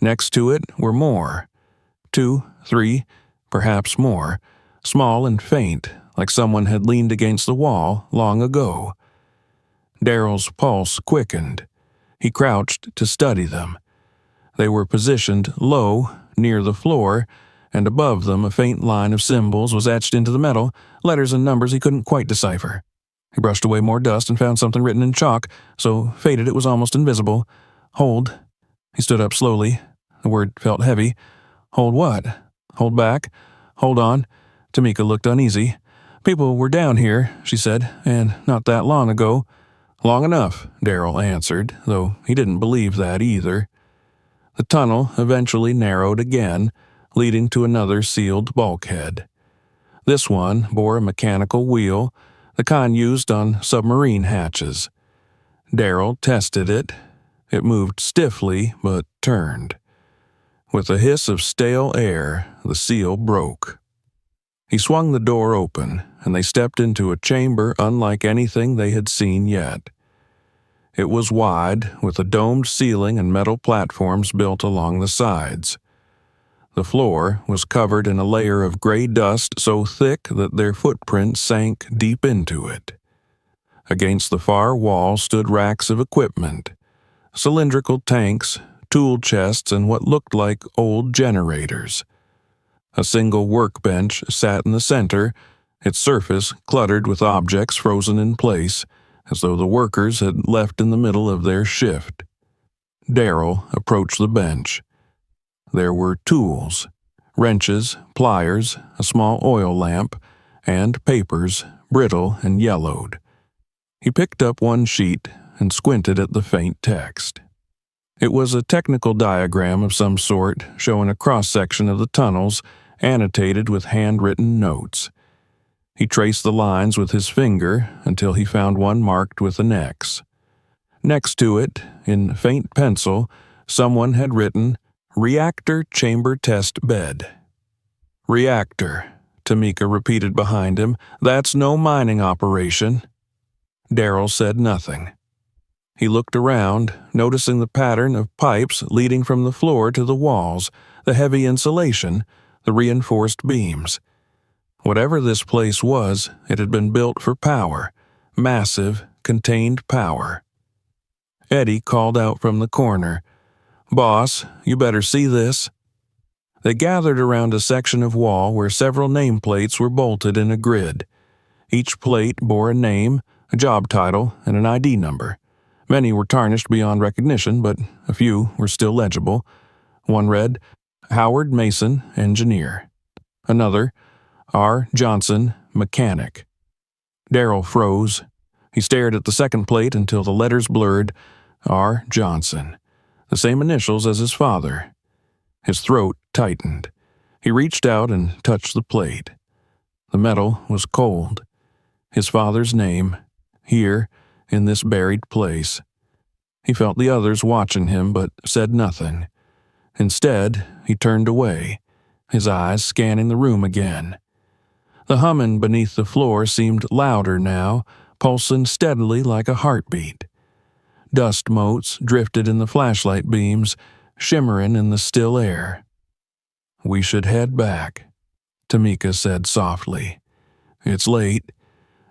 Next to it were more. 2, 3, perhaps more, small and faint, like someone had leaned against the wall long ago. Darrell's pulse quickened. He crouched to study them. They were positioned low, near the floor, and above them a faint line of symbols was etched into the metal, letters and numbers he couldn't quite decipher. He brushed away more dust and found something written in chalk, so faded it was almost invisible. "Hold." He stood up slowly. The word felt heavy. "Hold what? Hold back? Hold on." Tamika looked uneasy. "People were down here," she said, "and not that long ago." "Long enough," Darrell answered, though he didn't believe that either. The tunnel eventually narrowed again, leading to another sealed bulkhead. This one bore a mechanical wheel, the kind used on submarine hatches. Darrell tested it. It moved stiffly, but turned. With a hiss of stale air, the seal broke. He swung the door open, and they stepped into a chamber unlike anything they had seen yet. It was wide, with a domed ceiling and metal platforms built along the sides. The floor was covered in a layer of gray dust so thick that their footprints sank deep into it. Against the far wall stood racks of equipment, cylindrical tanks, tool chests, and what looked like old generators. A single workbench sat in the center, its surface cluttered with objects frozen in place, as though the workers had left in the middle of their shift. Darrell approached the bench. There were tools, wrenches, pliers, a small oil lamp, and papers, brittle and yellowed. He picked up one sheet and squinted at the faint text. It was a technical diagram of some sort showing a cross-section of the tunnels, annotated with handwritten notes. He traced the lines with his finger until he found one marked with an X. Next to it, in faint pencil, someone had written, "Reactor Chamber Test Bed." "Reactor," Tamika repeated behind him. "That's no mining operation." Darrell said nothing. He looked around, noticing the pattern of pipes leading from the floor to the walls, the heavy insulation, the reinforced beams. Whatever this place was, it had been built for power, massive, contained power. Eddie called out from the corner, "Boss, you better see this." They gathered around a section of wall where several nameplates were bolted in a grid. Each plate bore a name, a job title, and an ID number. Many were tarnished beyond recognition, but a few were still legible. One read, Howard Mason, Engineer. Another, R. Johnson, Mechanic. Darrell froze. He stared at the second plate until the letters blurred, R. Johnson. The same initials as his father. His throat tightened. He reached out and touched the plate. The metal was cold. His father's name, here, in this buried place. He felt the others watching him, but said nothing. Instead, he turned away, his eyes scanning the room again. The humming beneath the floor seemed louder now, pulsing steadily like a heartbeat. Dust motes drifted in the flashlight beams, shimmering in the still air. "We should head back," Tamika said softly. "It's late.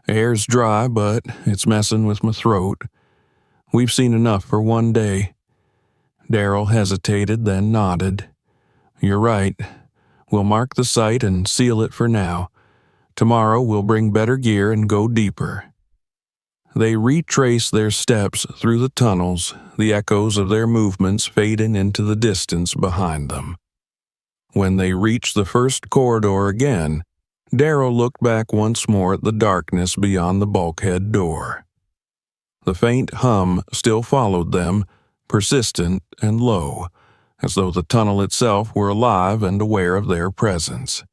Air's dry, but it's messing with my throat. We've seen enough for one day." Darrell hesitated, then nodded. "You're right. We'll mark the site and seal it for now. Tomorrow we'll bring better gear and go deeper." They retraced their steps through the tunnels, the echoes of their movements fading into the distance behind them. When they reached the first corridor again, Darrell looked back once more at the darkness beyond the bulkhead door. The faint hum still followed them, persistent and low, as though the tunnel itself were alive and aware of their presence.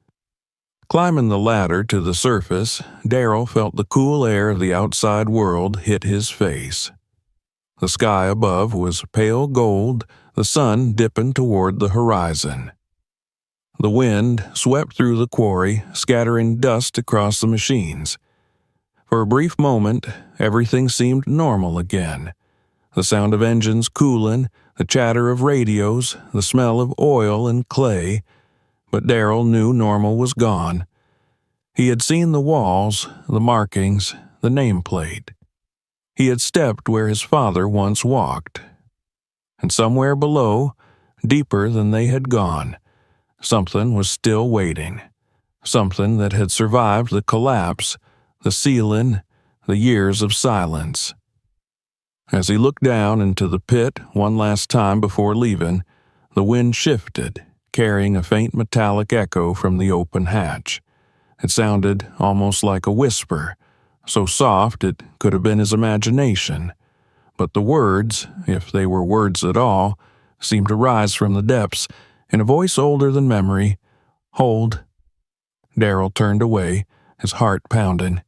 Climbing the ladder to the surface, Darrell felt the cool air of the outside world hit his face. The sky above was pale gold, the sun dipping toward the horizon. The wind swept through the quarry, scattering dust across the machines. For a brief moment, everything seemed normal again. The sound of engines cooling, the chatter of radios, the smell of oil and clay. But Darrell knew normal was gone. He had seen the walls, the markings, the nameplate. He had stepped where his father once walked. And somewhere below, deeper than they had gone, something was still waiting. Something that had survived the collapse, the sealing, the years of silence. As he looked down into the pit one last time before leaving, the wind shifted, carrying a faint metallic echo from the open hatch. It sounded almost like a whisper, so soft it could have been his imagination. But the words, if they were words at all, seemed to rise from the depths in a voice older than memory. "Hold." Darrell turned away, his heart pounding.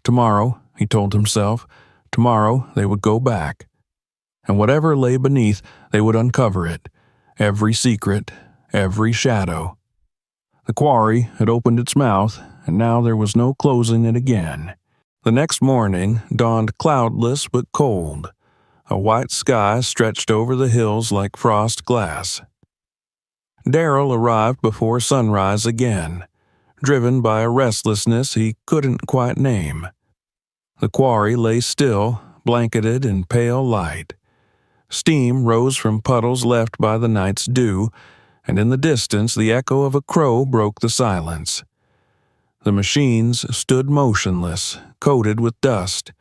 Tomorrow, he told himself, tomorrow they would go back. And whatever lay beneath, they would uncover it. Every secret, every shadow. The quarry had opened its mouth, and now there was no closing it again. The next morning dawned cloudless but cold. A white sky stretched over the hills like frost glass. Darrell arrived before sunrise again, driven by a restlessness he couldn't quite name. The quarry lay still, blanketed in pale light. Steam rose from puddles left by the night's dew, and in the distance the echo of a crow broke the silence. The machines stood motionless, coated with dust,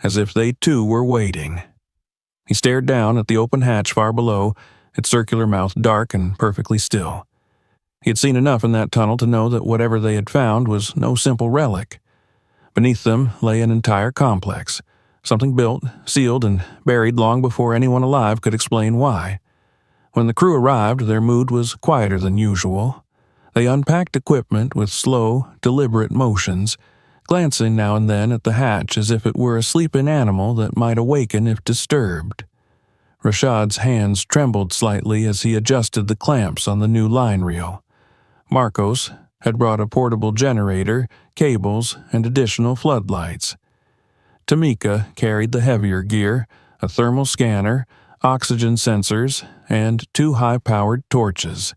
as if they too were waiting. He stared down at the open hatch far below, its circular mouth dark and perfectly still. He had seen enough in that tunnel to know that whatever they had found was no simple relic. Beneath them lay an entire complex, something built, sealed, and buried long before anyone alive could explain why. When the crew arrived, their mood was quieter than usual. They unpacked equipment with slow, deliberate motions, glancing now and then at the hatch as if it were a sleeping animal that might awaken if disturbed. Rashad's hands trembled slightly as he adjusted the clamps on the new line reel. Marcos had brought a portable generator, cables, and additional floodlights. Tamika carried the heavier gear, a thermal scanner, oxygen sensors, and 2 high-powered torches.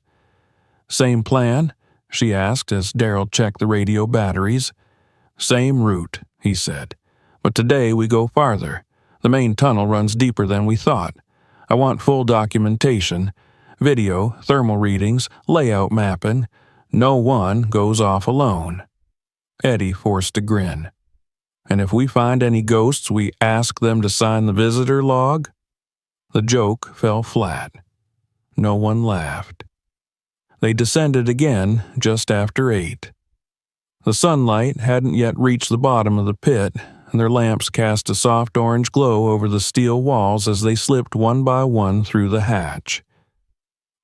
"Same plan?" she asked as Darrell checked the radio batteries. "Same route," he said, But today we go farther. The main tunnel runs deeper than we thought. I want full documentation, video, thermal readings, layout mapping. No one goes off alone." Eddie forced a grin. "And if we find any ghosts, we ask them to sign the visitor log?" The joke fell flat. No one laughed. They descended again just after 8. The sunlight hadn't yet reached the bottom of the pit, and their lamps cast a soft orange glow over the steel walls as they slipped one by one through the hatch.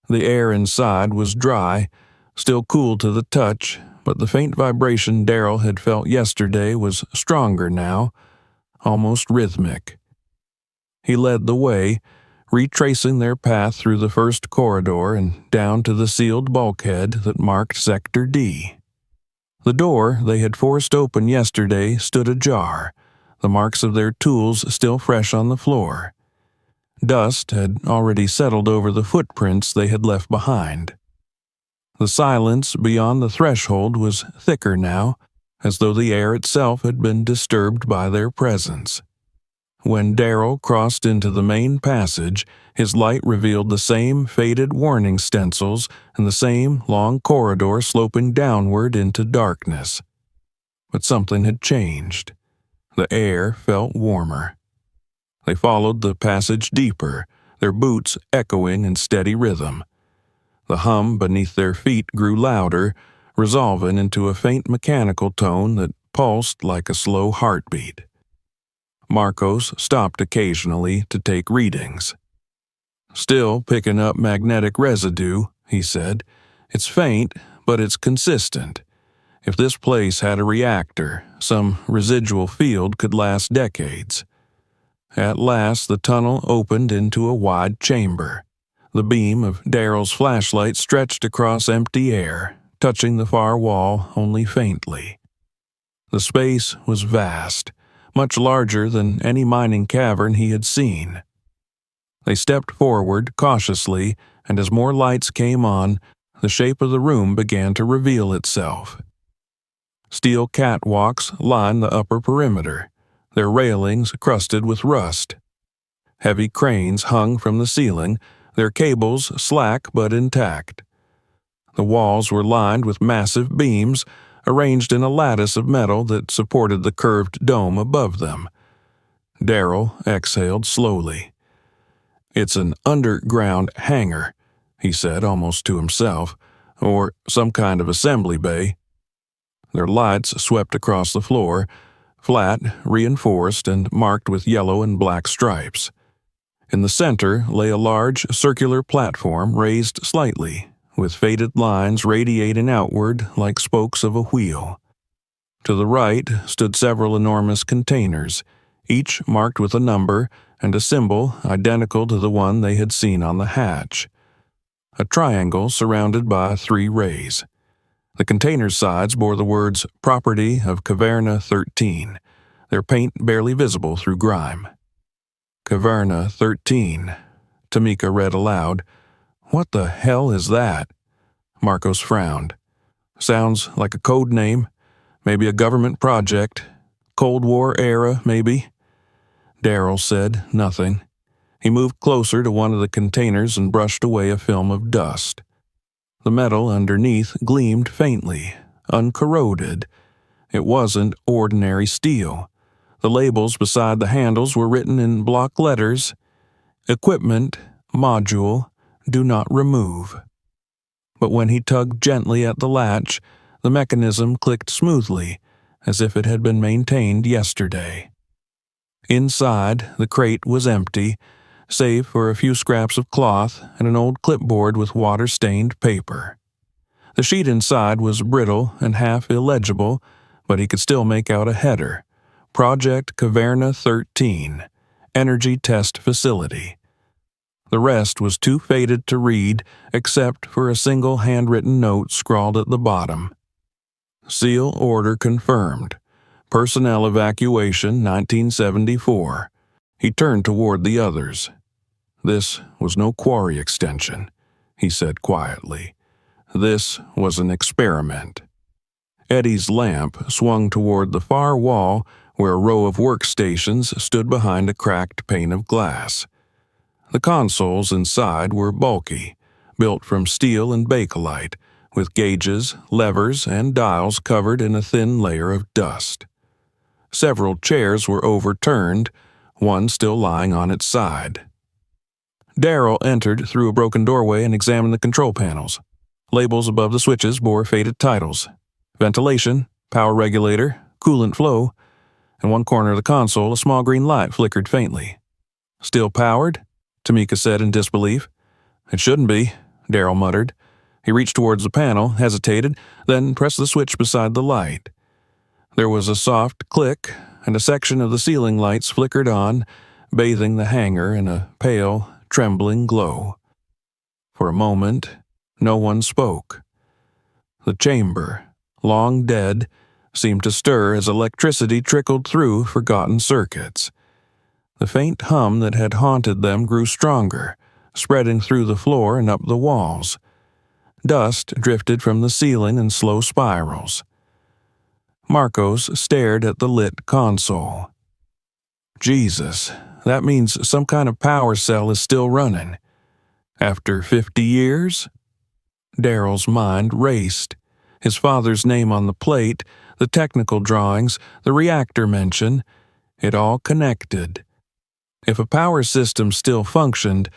The air inside was dry, still cool to the touch, but the faint vibration Darrell had felt yesterday was stronger now, almost rhythmic. He led the way, retracing their path through the first corridor and down to the sealed bulkhead that marked Sector D. The door they had forced open yesterday stood ajar, the marks of their tools still fresh on the floor. Dust had already settled over the footprints they had left behind. The silence beyond the threshold was thicker now, as though the air itself had been disturbed by their presence. When Darrell crossed into the main passage, his light revealed the same faded warning stencils and the same long corridor sloping downward into darkness. But something had changed. The air felt warmer. They followed the passage deeper, their boots echoing in steady rhythm. The hum beneath their feet grew louder, resolving into a faint mechanical tone that pulsed like a slow heartbeat. Marcos stopped occasionally to take readings. "Still picking up magnetic residue," he said. "It's faint, but it's consistent. If this place had a reactor, some residual field could last decades." At last the tunnel opened into a wide chamber. The beam of Darrell's flashlight stretched across empty air, touching the far wall only faintly. The space was vast, much larger than any mining cavern he had seen. They stepped forward cautiously, and as more lights came on, the shape of the room began to reveal itself. Steel catwalks lined the upper perimeter, their railings crusted with rust. Heavy cranes hung from the ceiling, their cables slack but intact. The walls were lined with massive beams, arranged in a lattice of metal that supported the curved dome above them. Darrell exhaled slowly. "It's an underground hangar," he said almost to himself, "or some kind of assembly bay." Their lights swept across the floor, flat, reinforced, and marked with yellow and black stripes. In the center lay a large circular platform raised slightly, with faded lines radiating outward like spokes of a wheel. To the right stood several enormous containers, each marked with a number and a symbol identical to the one they had seen on the hatch. A triangle surrounded by 3 rays. The container's sides bore the words "Property of Caverna 13," their paint barely visible through grime. "Caverna 13," Tamika read aloud. "What the hell is that?" Marcos frowned. "Sounds like a code name. Maybe a government project. Cold War era, maybe." Darrell said nothing. He moved closer to one of the containers and brushed away a film of dust. The metal underneath gleamed faintly, uncorroded. It wasn't ordinary steel. The labels beside the handles were written in block letters: "Equipment, Module, Do Not Remove." But when he tugged gently at the latch, the mechanism clicked smoothly, as if it had been maintained yesterday. Inside, the crate was empty, save for a few scraps of cloth and an old clipboard with water-stained paper. The sheet inside was brittle and half illegible, but he could still make out a header: Project Caverna 13, Energy Test Facility. The rest was too faded to read, except for a single handwritten note scrawled at the bottom. "Seal order confirmed. Personnel evacuation 1974. He turned toward the others. "This was no Quarry extension," he said quietly. "This was an experiment." Eddie's lamp swung toward the far wall where a row of workstations stood behind a cracked pane of glass. The consoles inside were bulky, built from steel and bakelite, with gauges, levers, and dials covered in a thin layer of dust. Several chairs were overturned, one still lying on its side. Darrell entered through a broken doorway and examined the control panels. Labels above the switches bore faded titles: ventilation, power regulator, coolant flow. In one corner of the console, a small green light flickered faintly. "Still powered?" Tamika said in disbelief. "It shouldn't be," Darrell muttered. He reached towards the panel, hesitated, then pressed the switch beside the light. There was a soft click, and a section of the ceiling lights flickered on, bathing the hangar in a pale, trembling glow. For a moment, no one spoke. The chamber, long dead, seemed to stir as electricity trickled through forgotten circuits. The faint hum that had haunted them grew stronger, spreading through the floor and up the walls. Dust drifted from the ceiling in slow spirals. Marcos stared at the lit console. Jesus, that means some kind of power cell is still running. After 50 years? Darrell's mind raced. His father's name on the plate, the technical drawings, the reactor mention, it all connected. If a power system still functioned,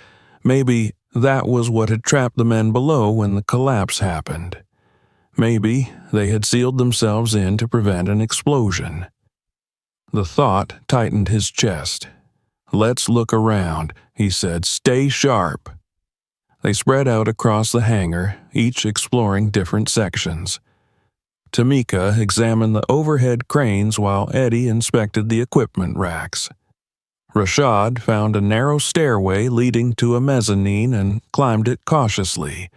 maybe that was what had trapped the men below when the collapse happened. Maybe they had sealed themselves in to prevent an explosion. The thought tightened his chest. "Let's look around," he said. "Stay sharp." They spread out across the hangar, each exploring different sections. Tamika examined the overhead cranes while Eddie inspected the equipment racks. Rashad found a narrow stairway leading to a mezzanine and climbed it cautiously,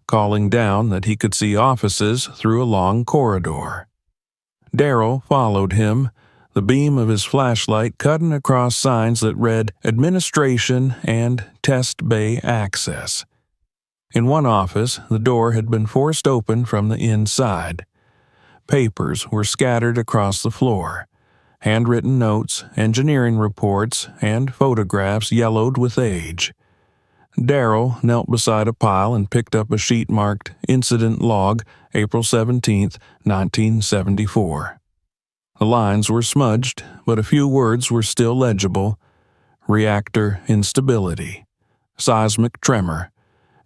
calling down that he could see offices through a long corridor. Darrell followed him, the beam of his flashlight cutting across signs that read Administration and Test Bay Access. In one office, the door had been forced open from the inside. Papers were scattered across the floor. Handwritten notes, engineering reports, and photographs yellowed with age. Darrell knelt beside a pile and picked up a sheet marked Incident Log, April 17, 1974. The lines were smudged, but a few words were still legible. Reactor instability. Seismic tremor.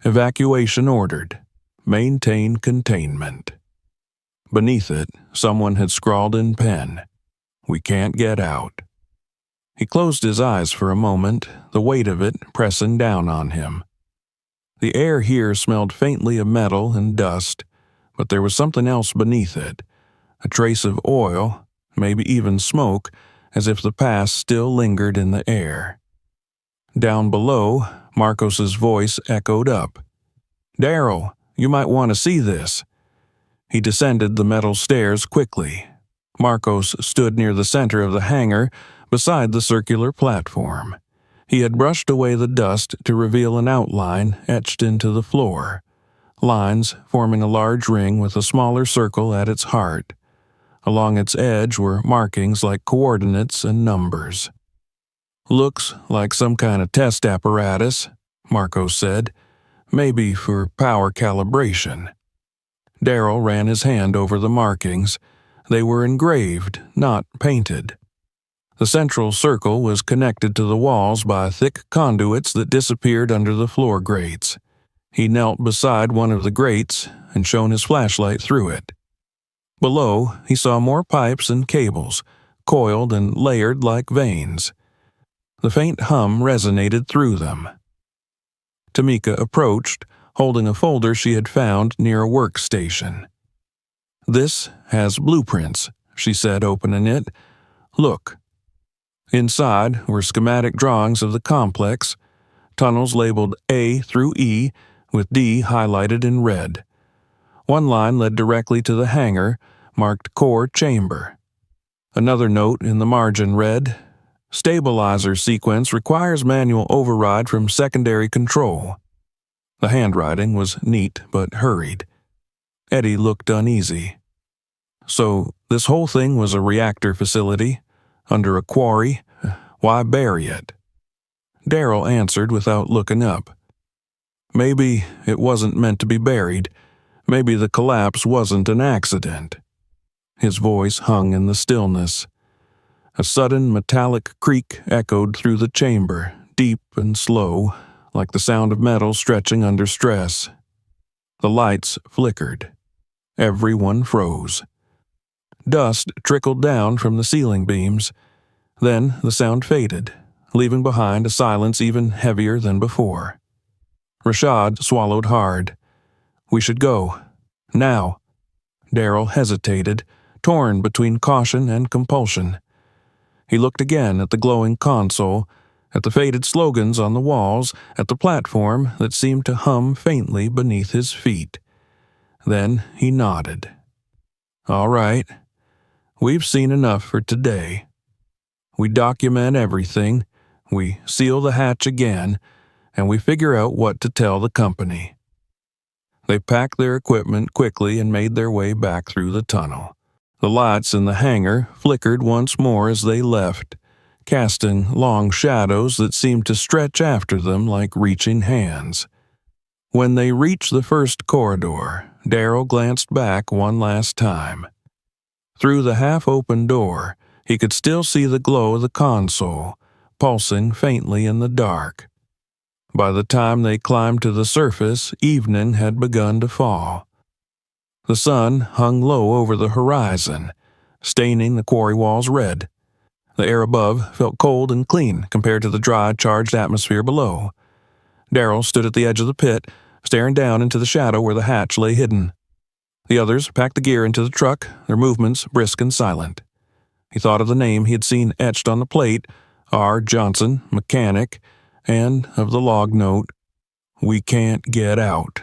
Evacuation ordered. Maintain containment. Beneath it, someone had scrawled in pen, "We can't get out." He closed his eyes for a moment, the weight of it pressing down on him. The air here smelled faintly of metal and dust, but there was something else beneath it, a trace of oil, maybe even smoke, as if the past still lingered in the air. Down below, Marcos's voice echoed up. "Darrell, you might want to see this." He descended the metal stairs quickly. Marcos stood near the center of the hangar, beside the circular platform. He had brushed away the dust to reveal an outline etched into the floor, lines forming a large ring with a smaller circle at its heart. Along its edge were markings like coordinates and numbers. "Looks like some kind of test apparatus," Marcos said. "Maybe for power calibration." Darrell ran his hand over the markings. They were engraved, not painted. The central circle was connected to the walls by thick conduits that disappeared under the floor grates. He knelt beside one of the grates and shone his flashlight through it. Below, he saw more pipes and cables, coiled and layered like veins. The faint hum resonated through them. Tamika approached, holding a folder she had found near a workstation. "This has blueprints," she said, opening it. "Look." Inside were schematic drawings of the complex, tunnels labeled A through E, with D highlighted in red. One line led directly to the hangar, marked Core Chamber. Another note in the margin read, "Stabilizer sequence requires manual override from secondary control." The handwriting was neat but hurried. Eddie looked uneasy. "So this whole thing was a reactor facility? Under a quarry? Why bury it? Darrell answered without looking up. Maybe it wasn't meant to be buried. Maybe the collapse wasn't an accident. His voice hung in the stillness. A sudden metallic creak echoed through the chamber, deep and slow, like the sound of metal stretching under stress. The lights flickered. Everyone froze. Dust trickled down from the ceiling beams. Then the sound faded, leaving behind a silence even heavier than before. Rashad swallowed hard. We should go. Now. Darrell hesitated, torn between caution and compulsion. He looked again at the glowing console, at the faded slogans on the walls, at the platform that seemed to hum faintly beneath his feet. Then he nodded. All right. We've seen enough for today. We document everything, we seal the hatch again, and we figure out what to tell the company. They packed their equipment quickly and made their way back through the tunnel. The lights in the hangar flickered once more as they left, casting long shadows that seemed to stretch after them like reaching hands. When they reached the first corridor, Darrell glanced back one last time. Through the half-open door, he could still see the glow of the console, pulsing faintly in the dark. By the time they climbed to the surface, evening had begun to fall. The sun hung low over the horizon, staining the quarry walls red. The air above felt cold and clean compared to the dry, charged atmosphere below. Darrell stood at the edge of the pit, staring down into the shadow where the hatch lay hidden. The others packed the gear into the truck, their movements brisk and silent. He thought of the name he had seen etched on the plate, R. Johnson, mechanic, and of the log note, "We can't get out."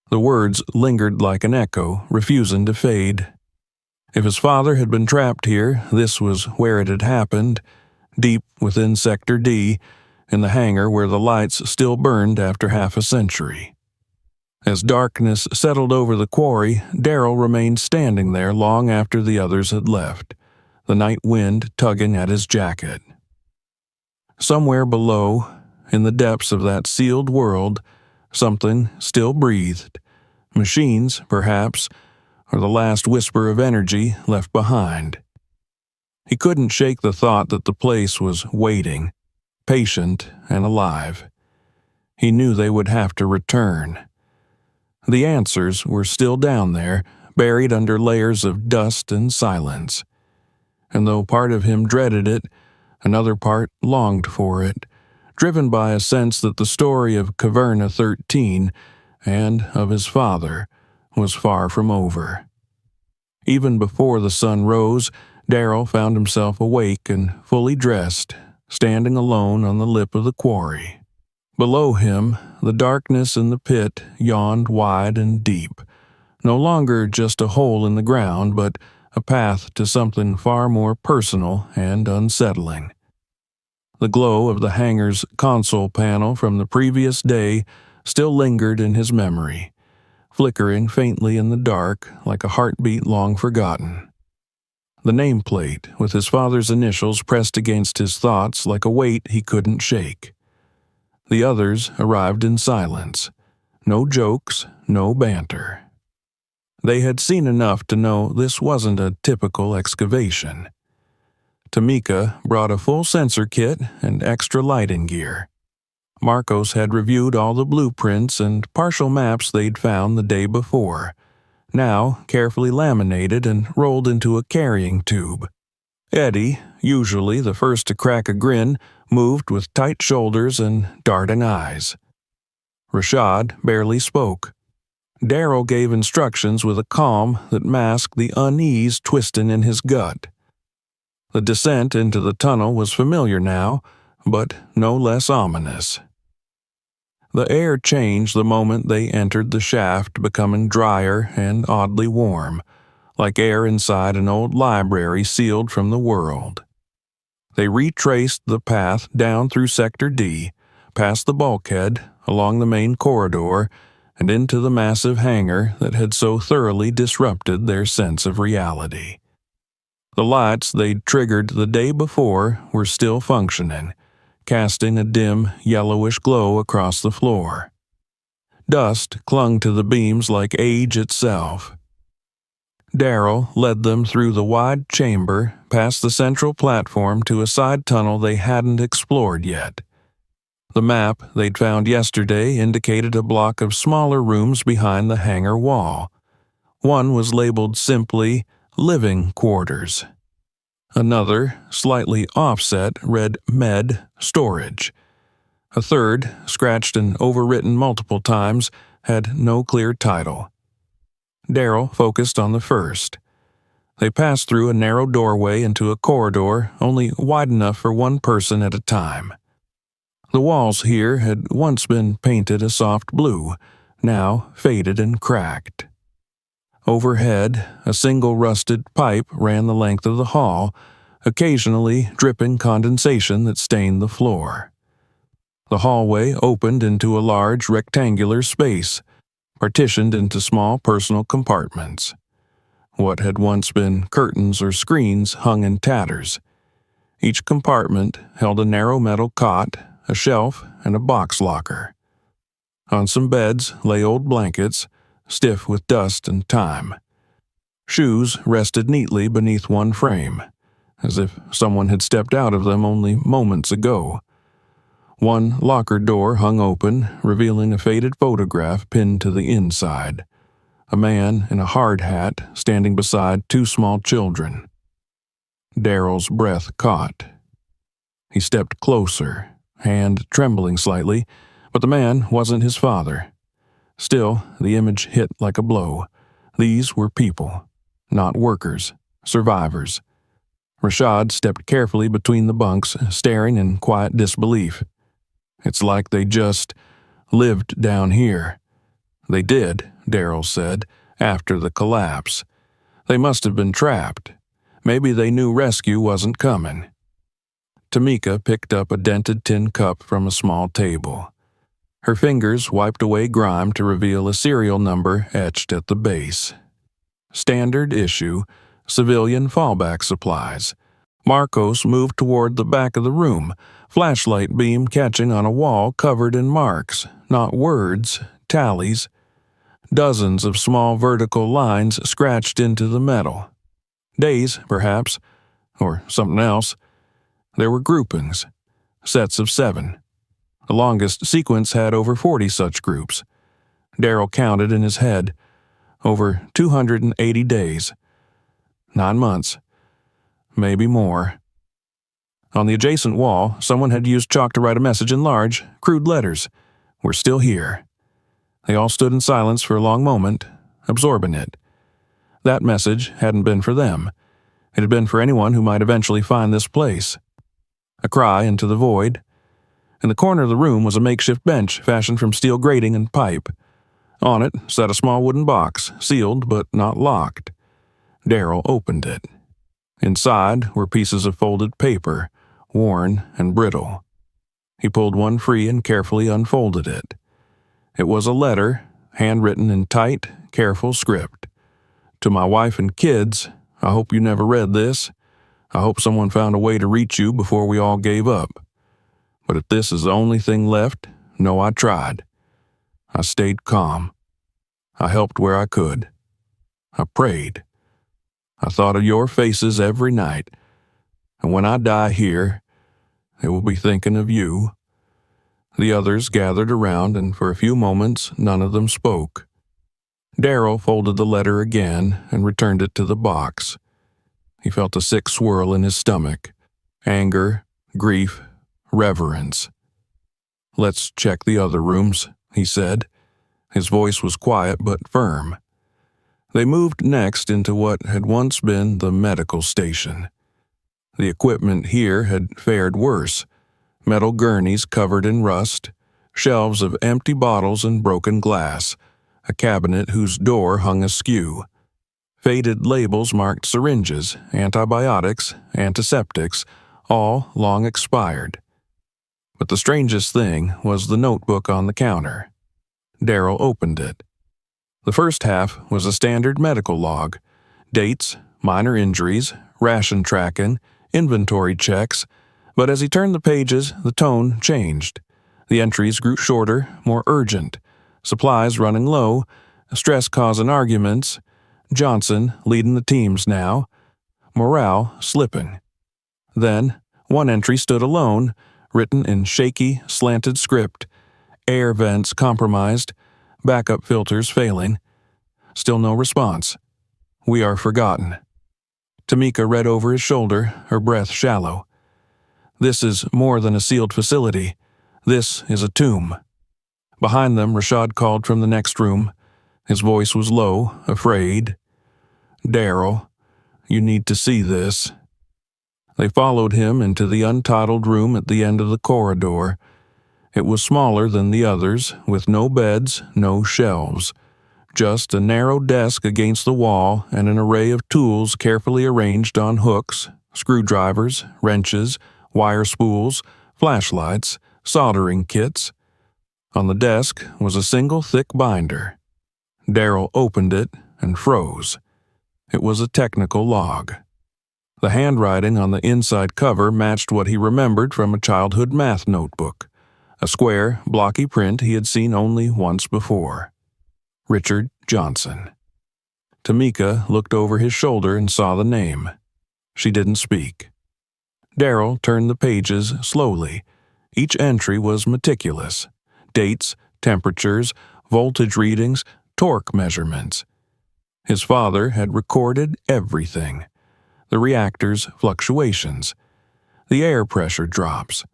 The words lingered like an echo, refusing to fade. If his father had been trapped here, this was where it had happened, deep within Sector D, in the hangar where the lights still burned after half a century. As darkness settled over the quarry, Darrell remained standing there long after the others had left, the night wind tugging at his jacket. Somewhere below, in the depths of that sealed world, something still breathed. Machines, perhaps, or the last whisper of energy left behind. He couldn't shake the thought that the place was waiting, patient and alive. He knew they would have to return. The answers were still down there, buried under layers of dust and silence. And though part of him dreaded it, another part longed for it, driven by a sense that the story of Caverna 13 and of his father was far from over. Even before the sun rose, Darrell found himself awake and fully dressed, standing alone on the lip of the quarry. Below him, the darkness in the pit yawned wide and deep, no longer just a hole in the ground, but a path to something far more personal and unsettling. The glow of the hangar's console panel from the previous day still lingered in his memory, flickering faintly in the dark like a heartbeat long forgotten. The nameplate, with his father's initials pressed against his thoughts like a weight he couldn't shake. The others arrived in silence. No jokes, no banter. They had seen enough to know this wasn't a typical excavation. Tamika brought a full sensor kit and extra lighting gear. Marcos had reviewed all the blueprints and partial maps they'd found the day before, now carefully laminated and rolled into a carrying tube. Eddie, usually the first to crack a grin, moved with tight shoulders and darting eyes. Rashad barely spoke. Darrell gave instructions with a calm that masked the unease twisting in his gut. The descent into the tunnel was familiar now, but no less ominous. The air changed the moment they entered the shaft, becoming drier and oddly warm, like air inside an old library sealed from the world. They retraced the path down through Sector D, past the bulkhead, along the main corridor, and into the massive hangar that had so thoroughly disrupted their sense of reality. The lights they'd triggered the day before were still functioning, casting a dim, yellowish glow across the floor. Dust clung to the beams like age itself. Darrell led them through the wide chamber, past the central platform to a side tunnel they hadn't explored yet. The map they'd found yesterday indicated a block of smaller rooms behind the hangar wall. One was labeled simply living quarters. Another, slightly offset, read Med Storage. A third, scratched and overwritten multiple times, had no clear title. Darrell focused on the first. They passed through a narrow doorway into a corridor only wide enough for one person at a time. The walls here had once been painted a soft blue, now faded and cracked. Overhead, a single rusted pipe ran the length of the hall, occasionally dripping condensation that stained the floor. The hallway opened into a large rectangular space, partitioned into small personal compartments. What had once been curtains or screens hung in tatters. Each compartment held a narrow metal cot, a shelf, and a box locker. On some beds lay old blankets, stiff with dust and time. Shoes rested neatly beneath one frame, as if someone had stepped out of them only moments ago. One locker door hung open, revealing a faded photograph pinned to the inside. A man in a hard hat standing beside two small children. Darrell's breath caught. He stepped closer, hand trembling slightly, but the man wasn't his father. Still, the image hit like a blow. These were people, not workers, survivors. Rashad stepped carefully between the bunks, staring in quiet disbelief. It's like they just lived down here. They did, Darrell said, after the collapse. They must have been trapped. Maybe they knew rescue wasn't coming. Tamika picked up a dented tin cup from a small table. Her fingers wiped away grime to reveal a serial number etched at the base. Standard issue, civilian fallback supplies. Marcos moved toward the back of the room, flashlight beam catching on a wall covered in marks, not words, tallies. Dozens of small vertical lines scratched into the metal. Days, perhaps, or something else. There were groupings, sets of 7. The longest sequence had over 40 such groups. Darrell counted in his head. Over 280 days. 9 months. Maybe more. On the adjacent wall, someone had used chalk to write a message in large, crude letters. We're still here. They all stood in silence for a long moment, absorbing it. That message hadn't been for them. It had been for anyone who might eventually find this place. A cry into the void. In the corner of the room was a makeshift bench fashioned from steel grating and pipe. On it sat a small wooden box, sealed but not locked. Darrell opened it. Inside were pieces of folded paper, worn and brittle. He pulled one free and carefully unfolded it. It was a letter, handwritten in tight, careful script. To my wife and kids, I hope you never read this. I hope someone found a way to reach you before we all gave up. But if this is the only thing left, know I tried. I stayed calm. I helped where I could. I prayed. I thought of your faces every night, and when I die here, they will be thinking of you. The others gathered around, and for a few moments none of them spoke. Darrell folded the letter again and returned it to the box. He felt a sick swirl in his stomach. Anger, grief, reverence. Let's check the other rooms, he said. His voice was quiet but firm. They moved next into what had once been the medical station. The equipment here had fared worse. Metal gurneys covered in rust, shelves of empty bottles and broken glass, a cabinet whose door hung askew. Faded labels marked syringes, antibiotics, antiseptics, all long expired. But the strangest thing was the notebook on the counter. Darrell opened it. The first half was a standard medical log, dates, minor injuries, ration tracking, inventory checks, but as he turned the pages, the tone changed. The entries grew shorter, more urgent, supplies running low, stress causing arguments, Johnson leading the teams now, morale slipping. Then, one entry stood alone, written in shaky, slanted script, air vents compromised, backup filters failing. Still no response. We are forgotten. Tamika read over his shoulder, her breath shallow. This is more than a sealed facility. This is a tomb. Behind them, Rashad called from the next room. His voice was low, afraid. Daryl, you need to see this. They followed him into the untitled room at the end of the corridor. It was smaller than the others, with no beds, no shelves. Just a narrow desk against the wall and an array of tools carefully arranged on hooks, screwdrivers, wrenches, wire spools, flashlights, soldering kits. On the desk was a single thick binder. Daryl opened it and froze. It was a technical log. The handwriting on the inside cover matched what he remembered from a childhood math notebook, a square, blocky print he had seen only once before. Richard Johnson. Tamika looked over his shoulder and saw the name. She didn't speak. Daryl turned the pages slowly. Each entry was meticulous. Dates, temperatures, voltage readings, torque measurements. His father had recorded everything. The reactor's fluctuations, the air pressure drops,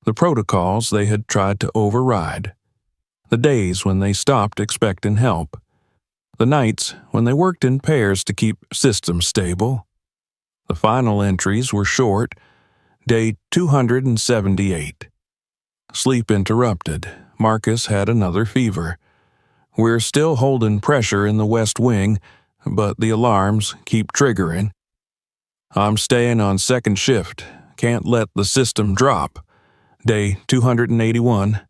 the protocols they had tried to override, the days when they stopped expecting help, the nights when they worked in pairs to keep systems stable. The final entries were short. Day 278. Sleep interrupted. Marcus had another fever. We're still holding pressure in the West Wing, but the alarms keep triggering. I'm staying on second shift. Can't let the system drop. Day 281.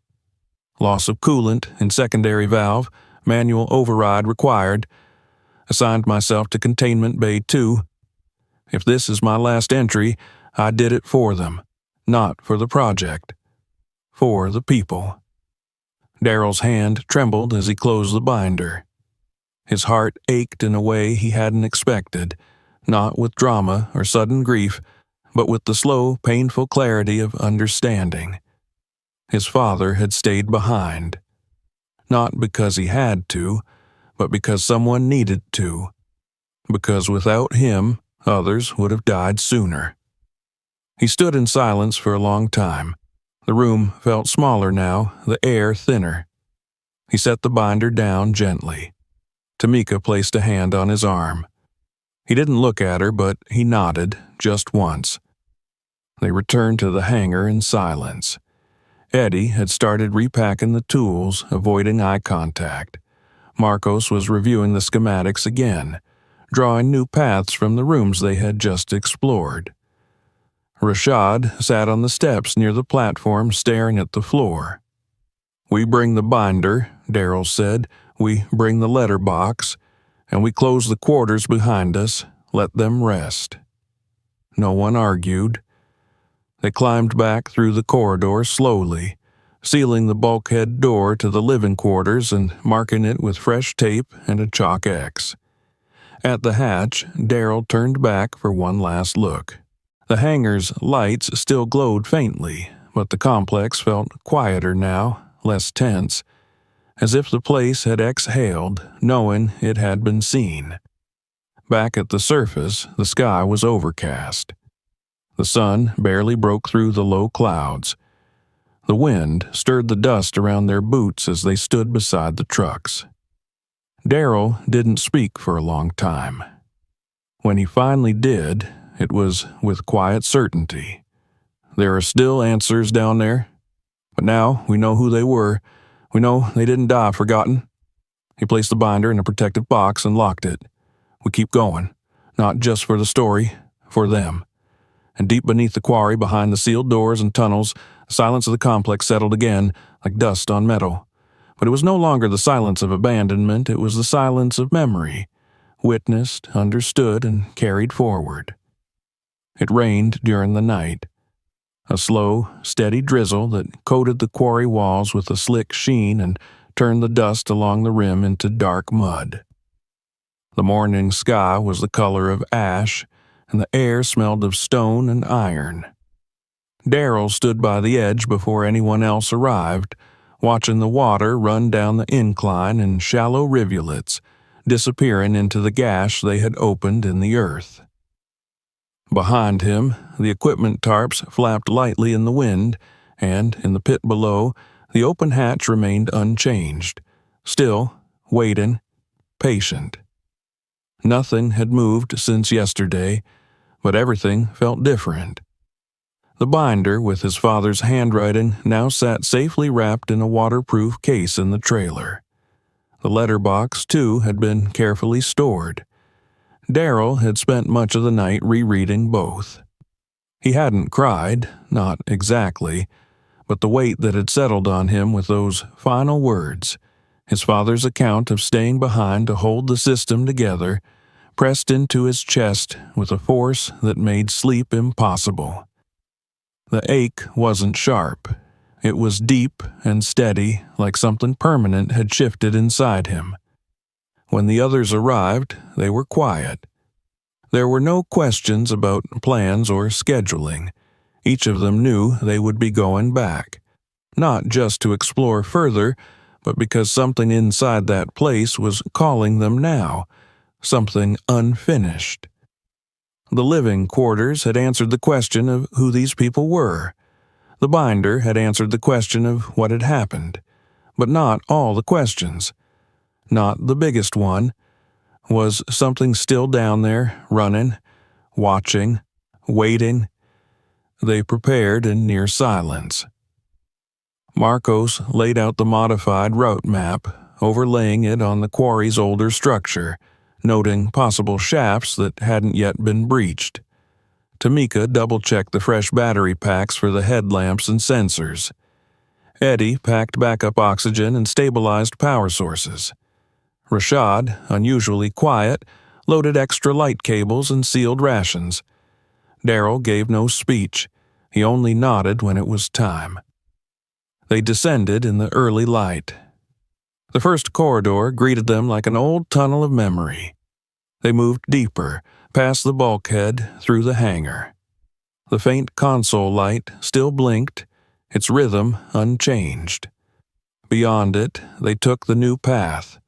Loss of coolant in secondary valve. Manual override required. Assigned myself to Containment Bay 2. If this is my last entry, I did it for them. Not for the project. For the people. Daryl's hand trembled as he closed the binder. His heart ached in a way he hadn't expected, not with drama or sudden grief, but with the slow, painful clarity of understanding. His father had stayed behind. Not because he had to, but because someone needed to. Because without him, others would have died sooner. He stood in silence for a long time. The room felt smaller now, the air thinner. He set the binder down gently. Tamika placed a hand on his arm. He didn't look at her, but he nodded just once. They returned to the hangar in silence. Eddie had started repacking the tools, avoiding eye contact. Marcos was reviewing the schematics again, drawing new paths from the rooms they had just explored. Rashad sat on the steps near the platform staring at the floor. We bring the binder, Daryl said. We bring the letterbox, and we close the quarters behind us, let them rest. No one argued. They climbed back through the corridor slowly, sealing the bulkhead door to the living quarters and marking it with fresh tape and a chalk X. At the hatch, Daryl turned back for one last look. The hangar's lights still glowed faintly, but the complex felt quieter now, less tense, as if the place had exhaled, knowing it had been seen. Back at the surface, the sky was overcast. The sun barely broke through the low clouds. The wind stirred the dust around their boots as they stood beside the trucks. Daryl didn't speak for a long time. When he finally did, it was with quiet certainty. There are still answers down there, but now we know who they were. We know they didn't die forgotten. He placed the binder in a protective box and locked it. We keep going, not just for the story, for them. And deep beneath the quarry, behind the sealed doors and tunnels, the silence of the complex settled again, like dust on metal. But it was no longer the silence of abandonment, it was the silence of memory. witnessed, understood, and carried forward. It rained during the night, a slow, steady drizzle that coated the quarry walls with a slick sheen and turned the dust along the rim into dark mud. The morning sky was the color of ash, and the air smelled of stone and iron. Darrell stood by the edge before anyone else arrived, watching the water run down the incline in shallow rivulets, disappearing into the gash they had opened in the earth. Behind him, the equipment tarps flapped lightly in the wind, and in the pit below, the open hatch remained unchanged, still, waiting, patient. Nothing had moved since yesterday, but everything felt different. The binder with his father's handwriting now sat safely wrapped in a waterproof case in the trailer. The letterbox, too, had been carefully stored. Darrell had spent much of the night rereading both. He hadn't cried, not exactly, but the weight that had settled on him with those final words, his father's account of staying behind to hold the system together, pressed into his chest with a force that made sleep impossible. The ache wasn't sharp. It was deep and steady, like something permanent had shifted inside him. When the others arrived, they were quiet. There were no questions about plans or scheduling. Each of them knew they would be going back, not just to explore further, but because something inside that place was calling them now, something unfinished. The living quarters had answered the question of who these people were. The binder had answered the question of what had happened, but not all the questions. Not the biggest one. Was something still down there, running, watching, waiting? They prepared in near silence. Marcos laid out the modified route map, overlaying it on the quarry's older structure, noting possible shafts that hadn't yet been breached. Tamika double-checked the fresh battery packs for the headlamps and sensors. Eddie packed backup oxygen and stabilized power sources. Rashad, unusually quiet, loaded extra light cables and sealed rations. Darrell gave no speech. He only nodded when it was time. They descended in the early light. The first corridor greeted them like an old tunnel of memory. They moved deeper, past the bulkhead, through the hangar. The faint console light still blinked, its rhythm unchanged. Beyond it, they took the new path,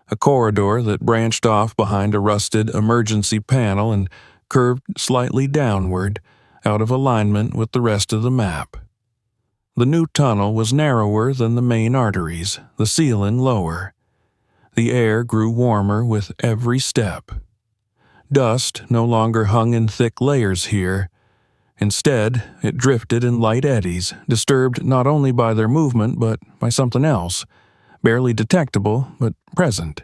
a corridor that branched off behind a rusted emergency panel and curved slightly downward, out of alignment with the rest of the map. The new tunnel was narrower than the main arteries, the ceiling lower. The air grew warmer with every step. Dust no longer hung in thick layers here. Instead, it drifted in light eddies, disturbed not only by their movement but by something else, barely detectable but present.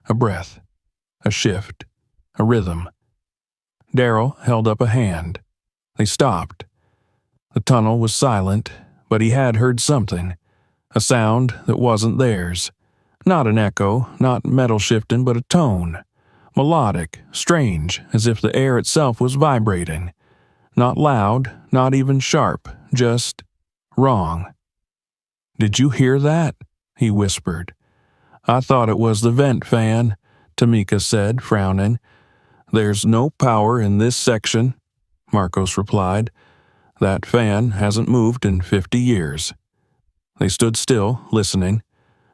A breath, a shift, a rhythm. Darrell held up a hand. They stopped. The tunnel was silent, but he had heard something, a sound that wasn't theirs. Not an echo, not metal shifting, but a tone. Melodic, strange, as if the air itself was vibrating. Not loud, not even sharp, just wrong. "Did you hear that?" he whispered. "I thought it was the vent fan," Tamika said, frowning. "There's no power in this section," Marcos replied. "That fan hasn't moved in 50 years." They stood still, listening.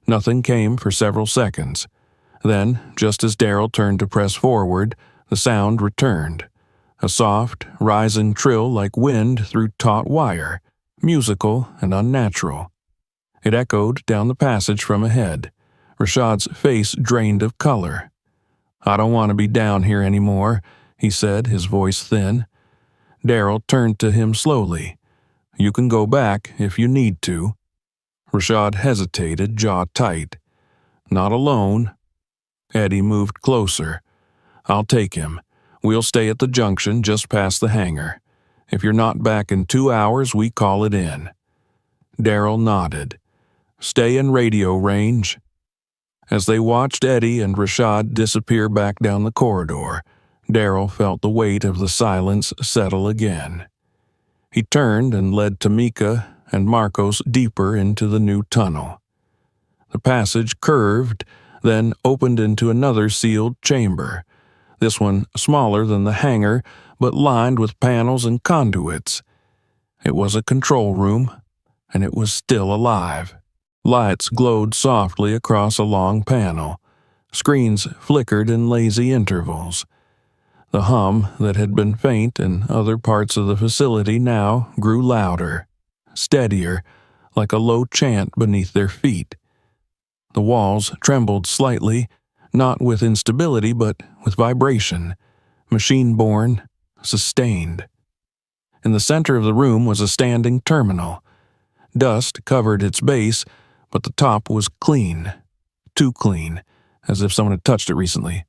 Nothing came for several seconds. Then, just as Darrell turned to press forward, the sound returned. A soft, rising trill like wind through taut wire, musical and unnatural. It echoed down the passage from ahead. Rashad's face drained of color. "I don't want to be down here anymore," he said, his voice thin. Darrell turned to him slowly. "You can go back if you need to." Rashad hesitated, jaw tight. "Not alone." Eddie moved closer. "I'll take him. We'll stay at the junction just past the hangar. If you're not back in 2 hours, we call it in." Darrell nodded. "Stay in radio range." As they watched Eddie and Rashad disappear back down the corridor, Daryl felt the weight of the silence settle again. He turned and led Tamika and Marcos deeper into the new tunnel. The passage curved, then opened into another sealed chamber, this one smaller than the hangar, but lined with panels and conduits. It was a control room, and it was still alive. Lights glowed softly across a long panel. Screens flickered in lazy intervals. The hum that had been faint in other parts of the facility now grew louder, steadier, like a low chant beneath their feet. The walls trembled slightly, not with instability but with vibration, machine-born, sustained. In the center of the room was a standing terminal. Dust covered its base, but the top was clean. Too clean, as if someone had touched it recently.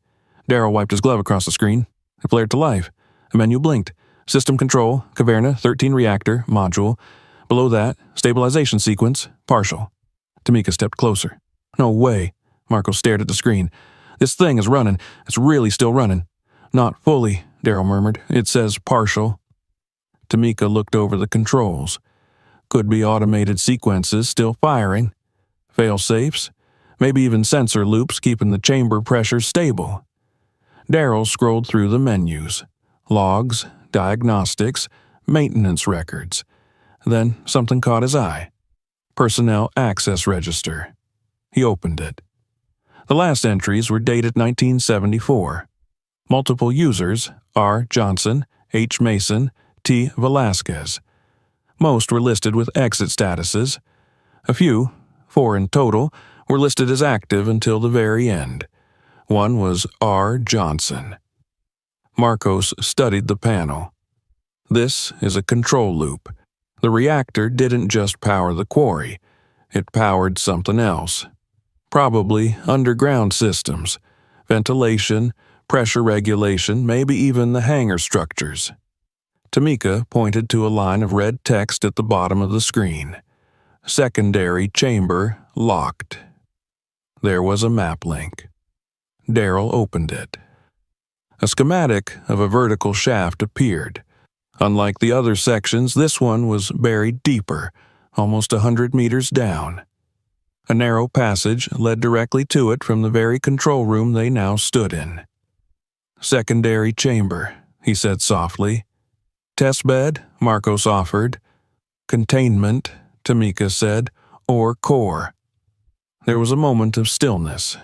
Daryl wiped his glove across the screen. It flared to life. A menu blinked. System control, Caverna 13 reactor, module. Below that, stabilization sequence, partial. Tamika stepped closer. No way. Marco stared at the screen. This thing is running. It's really still running. Not fully, Daryl murmured. It says partial. Tamika looked over the controls. Could be automated sequences still firing. Fail-safes. Maybe even sensor loops keeping the chamber pressure stable. Daryl scrolled through the menus. Logs, diagnostics, maintenance records. Then something caught his eye. Personnel access register. He opened it. The last entries were dated 1974. Multiple users: R. Johnson, H. Mason, T. Velasquez. Most were listed with exit statuses. A few, 4 in total, were listed as active until the very end. One was R. Johnson. Marcos studied the panel. This is a control loop. The reactor didn't just power the quarry. It powered something else. Probably underground systems, ventilation, pressure regulation, maybe even the hangar structures. Tamika pointed to a line of red text at the bottom of the screen. Secondary chamber locked. There was a map link. Daryl opened it. A schematic of a vertical shaft appeared. Unlike the other sections, this one was buried deeper, almost 100 meters down. A narrow passage led directly to it from the very control room they now stood in. Secondary chamber, he said softly. Test bed, Marcos offered. Containment, Tamika said, or core. There was a moment of stillness.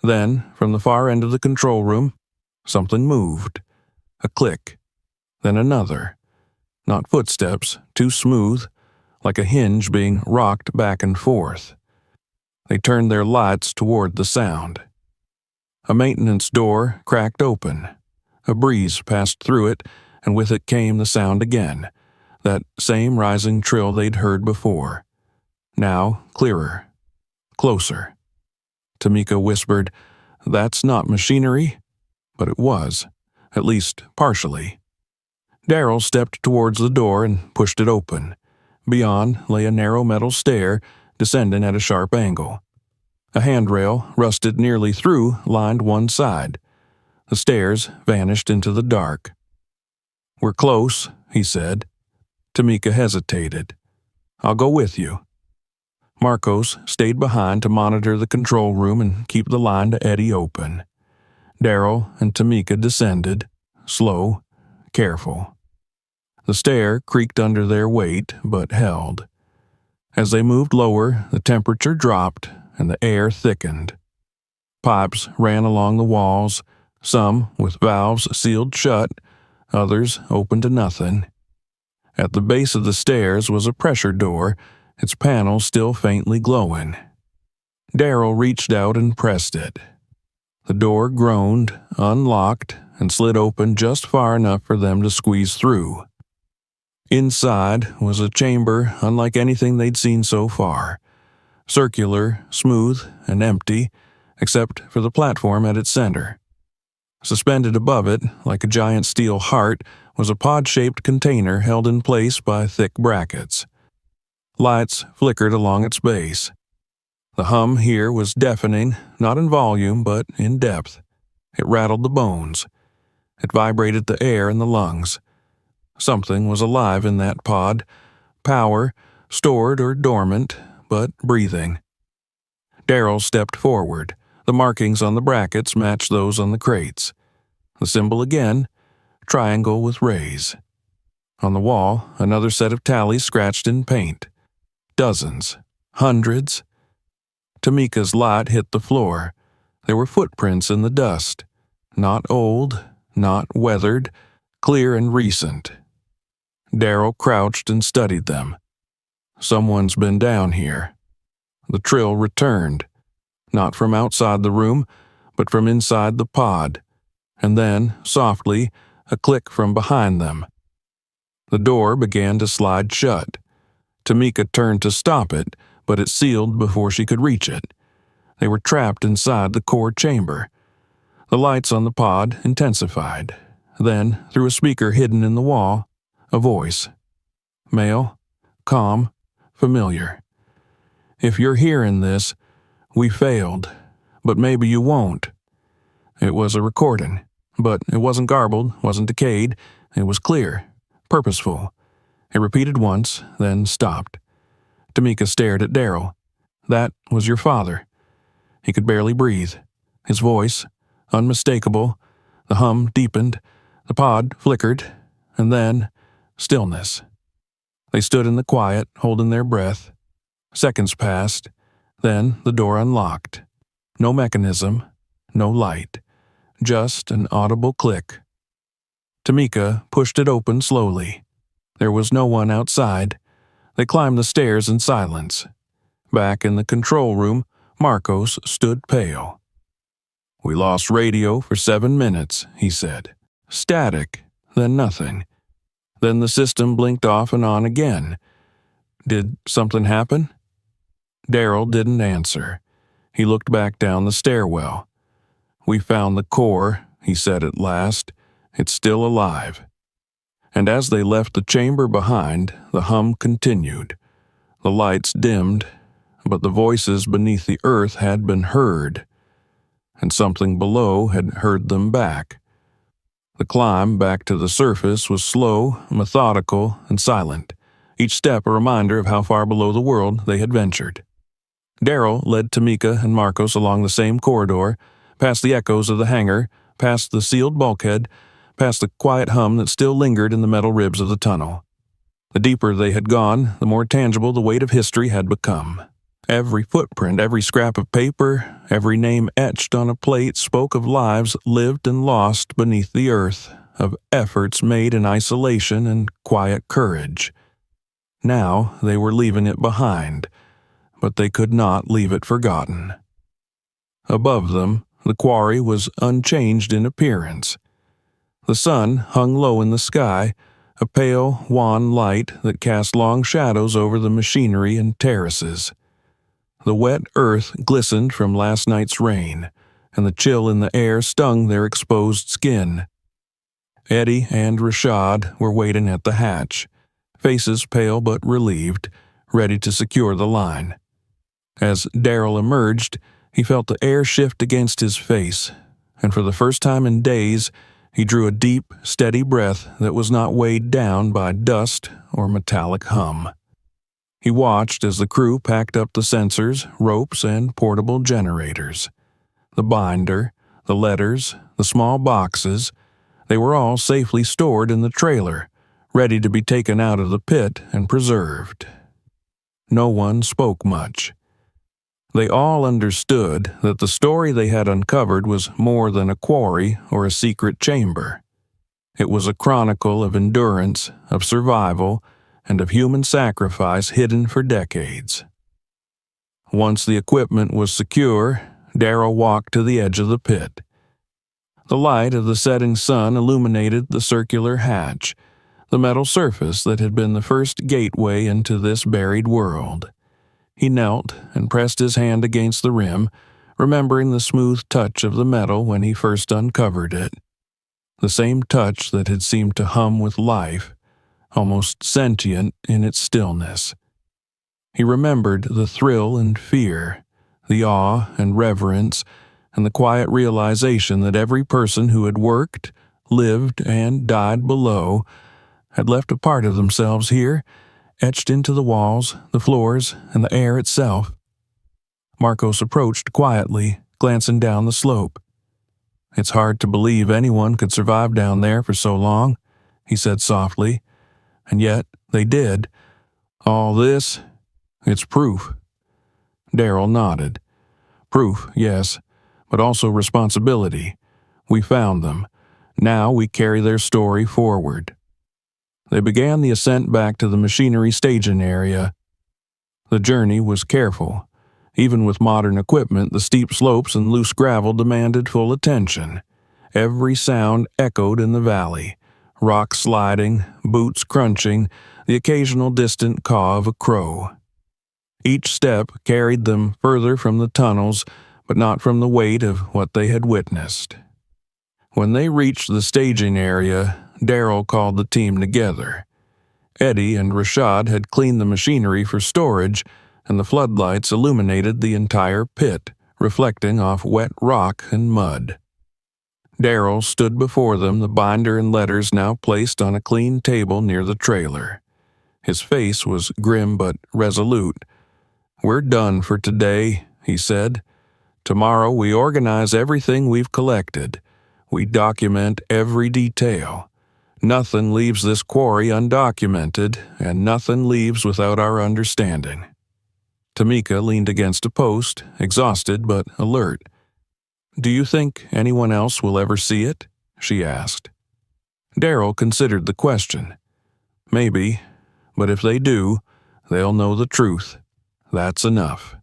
Then, from the far end of the control room, something moved. A click. Then another. Not footsteps, too smooth, like a hinge being rocked back and forth. They turned their lights toward the sound. A maintenance door cracked open. A breeze passed through it, and with it came the sound again, that same rising trill they'd heard before. Now clearer. Closer. Tamika whispered, "That's not machinery?" But it was, at least partially. Daryl stepped towards the door and pushed it open. Beyond lay a narrow metal stair, descending at a sharp angle. A handrail, rusted nearly through, lined one side. The stairs vanished into the dark. "We're close," he said. Tamika hesitated. "I'll go with you." Marcos stayed behind to monitor the control room and keep the line to Eddie open. Daryl and Tamika descended, slow, careful. The stair creaked under their weight, but held. As they moved lower, the temperature dropped and the air thickened. Pipes ran along the walls, some with valves sealed shut, others open to nothing. At the base of the stairs was a pressure door, its panel still faintly glowing. Daryl reached out and pressed it. The door groaned, unlocked, and slid open just far enough for them to squeeze through. Inside was a chamber unlike anything they'd seen so far. Circular, smooth, and empty, except for the platform at its center. Suspended above it, like a giant steel heart, was a pod-shaped container held in place by thick brackets. Lights flickered along its base. The hum here was deafening, not in volume, but in depth. It rattled the bones. It vibrated the air in the lungs. Something was alive in that pod. Power, stored or dormant, but breathing. Darrell stepped forward. The markings on the brackets matched those on the crates. The symbol again, triangle with rays. On the wall, another set of tallies scratched in paint. Dozens. Hundreds. Tamika's light hit the floor. There were footprints in the dust. Not old, not weathered, clear and recent. Darrell crouched and studied them. Someone's been down here. The trill returned, not from outside the room, but from inside the pod, and then, softly, a click from behind them. The door began to slide shut. Tamika turned to stop it, but it sealed before she could reach it. They were trapped inside the core chamber. The lights on the pod intensified. Then, through a speaker hidden in the wall, a voice. Male, calm, familiar. If you're hearing this, we failed, but maybe you won't. It was a recording, but it wasn't garbled, wasn't decayed. It was clear, purposeful. It repeated once, then stopped. Tamika stared at Darrell. That was your father. He could barely breathe. His voice, unmistakable. The hum deepened. The pod flickered. And then, stillness. They stood in the quiet, holding their breath. Seconds passed. Then the door unlocked. No mechanism, no light. Just an audible click. Tamika pushed it open slowly. There was no one outside. They climbed the stairs in silence. Back in the control room, Marcos stood pale. We lost radio for 7 minutes, he said. Static, then nothing. Then the system blinked off and on again. Did something happen? Darrell didn't answer. He looked back down the stairwell. We found the core, he said at last. It's still alive. And as they left the chamber behind, the hum continued. The lights dimmed, but the voices beneath the earth had been heard, and something below had heard them back. The climb back to the surface was slow, methodical, and silent, each step a reminder of how far below the world they had ventured. Darrell led Tamika and Marcos along the same corridor, past the echoes of the hangar, past the sealed bulkhead, past the quiet hum that still lingered in the metal ribs of the tunnel. The deeper they had gone, the more tangible the weight of history had become. Every footprint, every scrap of paper, every name etched on a plate spoke of lives lived and lost beneath the earth, of efforts made in isolation and quiet courage. Now they were leaving it behind, but they could not leave it forgotten. Above them, the quarry was unchanged in appearance. The sun hung low in the sky, a pale, wan light that cast long shadows over the machinery and terraces. The wet earth glistened from last night's rain, and the chill in the air stung their exposed skin. Eddie and Rashad were waiting at the hatch, faces pale but relieved, ready to secure the line. As Darrell emerged, he felt the air shift against his face, and for the first time in days, he drew a deep, steady breath that was not weighed down by dust or metallic hum. He watched as the crew packed up the sensors, ropes, and portable generators. The binder, the letters, the small boxes, they were all safely stored in the trailer, ready to be taken out of the pit and preserved. No one spoke much. They all understood that the story they had uncovered was more than a quarry or a secret chamber. It was a chronicle of endurance, of survival, and of human sacrifice hidden for decades. Once the equipment was secure, Darrell walked to the edge of the pit. The light of the setting sun illuminated the circular hatch, the metal surface that had been the first gateway into this buried world. He knelt and pressed his hand against the rim, remembering the smooth touch of the metal when he first uncovered it. The same touch that had seemed to hum with life, almost sentient in its stillness. He remembered the thrill and fear, the awe and reverence, and the quiet realization that every person who had worked, lived, and died below had left a part of themselves here, etched into the walls, the floors, and the air itself. Marcos approached quietly, glancing down the slope. "It's hard to believe anyone could survive down there for so long," he said softly. "And yet, they did. All this, it's proof." Darrell nodded. "Proof, yes, but also responsibility. We found them. Now we carry their story forward." They began the ascent back to the machinery staging area. The journey was careful. Even with modern equipment, the steep slopes and loose gravel demanded full attention. Every sound echoed in the valley: rocks sliding, boots crunching, the occasional distant caw of a crow. Each step carried them further from the tunnels, but not from the weight of what they had witnessed. When they reached the staging area, Darrell called the team together. Eddie and Rashad had cleaned the machinery for storage, and the floodlights illuminated the entire pit, reflecting off wet rock and mud. Darrell stood before them, the binder and letters now placed on a clean table near the trailer. His face was grim but resolute. "We're done for today," he said. "Tomorrow we organize everything we've collected. We document every detail. Nothing leaves this quarry undocumented, and nothing leaves without our understanding." Tamika leaned against a post, exhausted but alert. "Do you think anyone else will ever see it?" she asked. Darrell considered the question. "Maybe, but if they do, they'll know the truth. That's enough."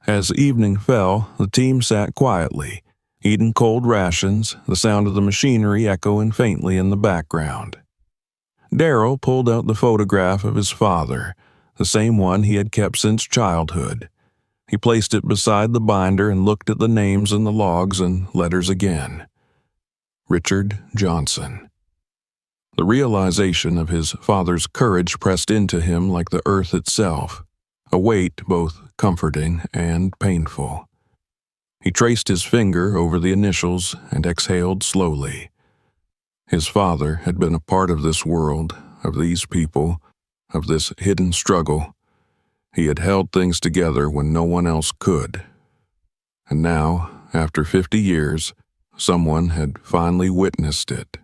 As evening fell, the team sat quietly, eating cold rations, the sound of the machinery echoing faintly in the background. Darrell pulled out the photograph of his father, the same one he had kept since childhood. He placed it beside the binder and looked at the names in the logs and letters again. Richard Johnson. The realization of his father's courage pressed into him like the earth itself, a weight both comforting and painful. He traced his finger over the initials and exhaled slowly. His father had been a part of this world, of these people, of this hidden struggle. He had held things together when no one else could. And now, after 50 years, someone had finally witnessed it.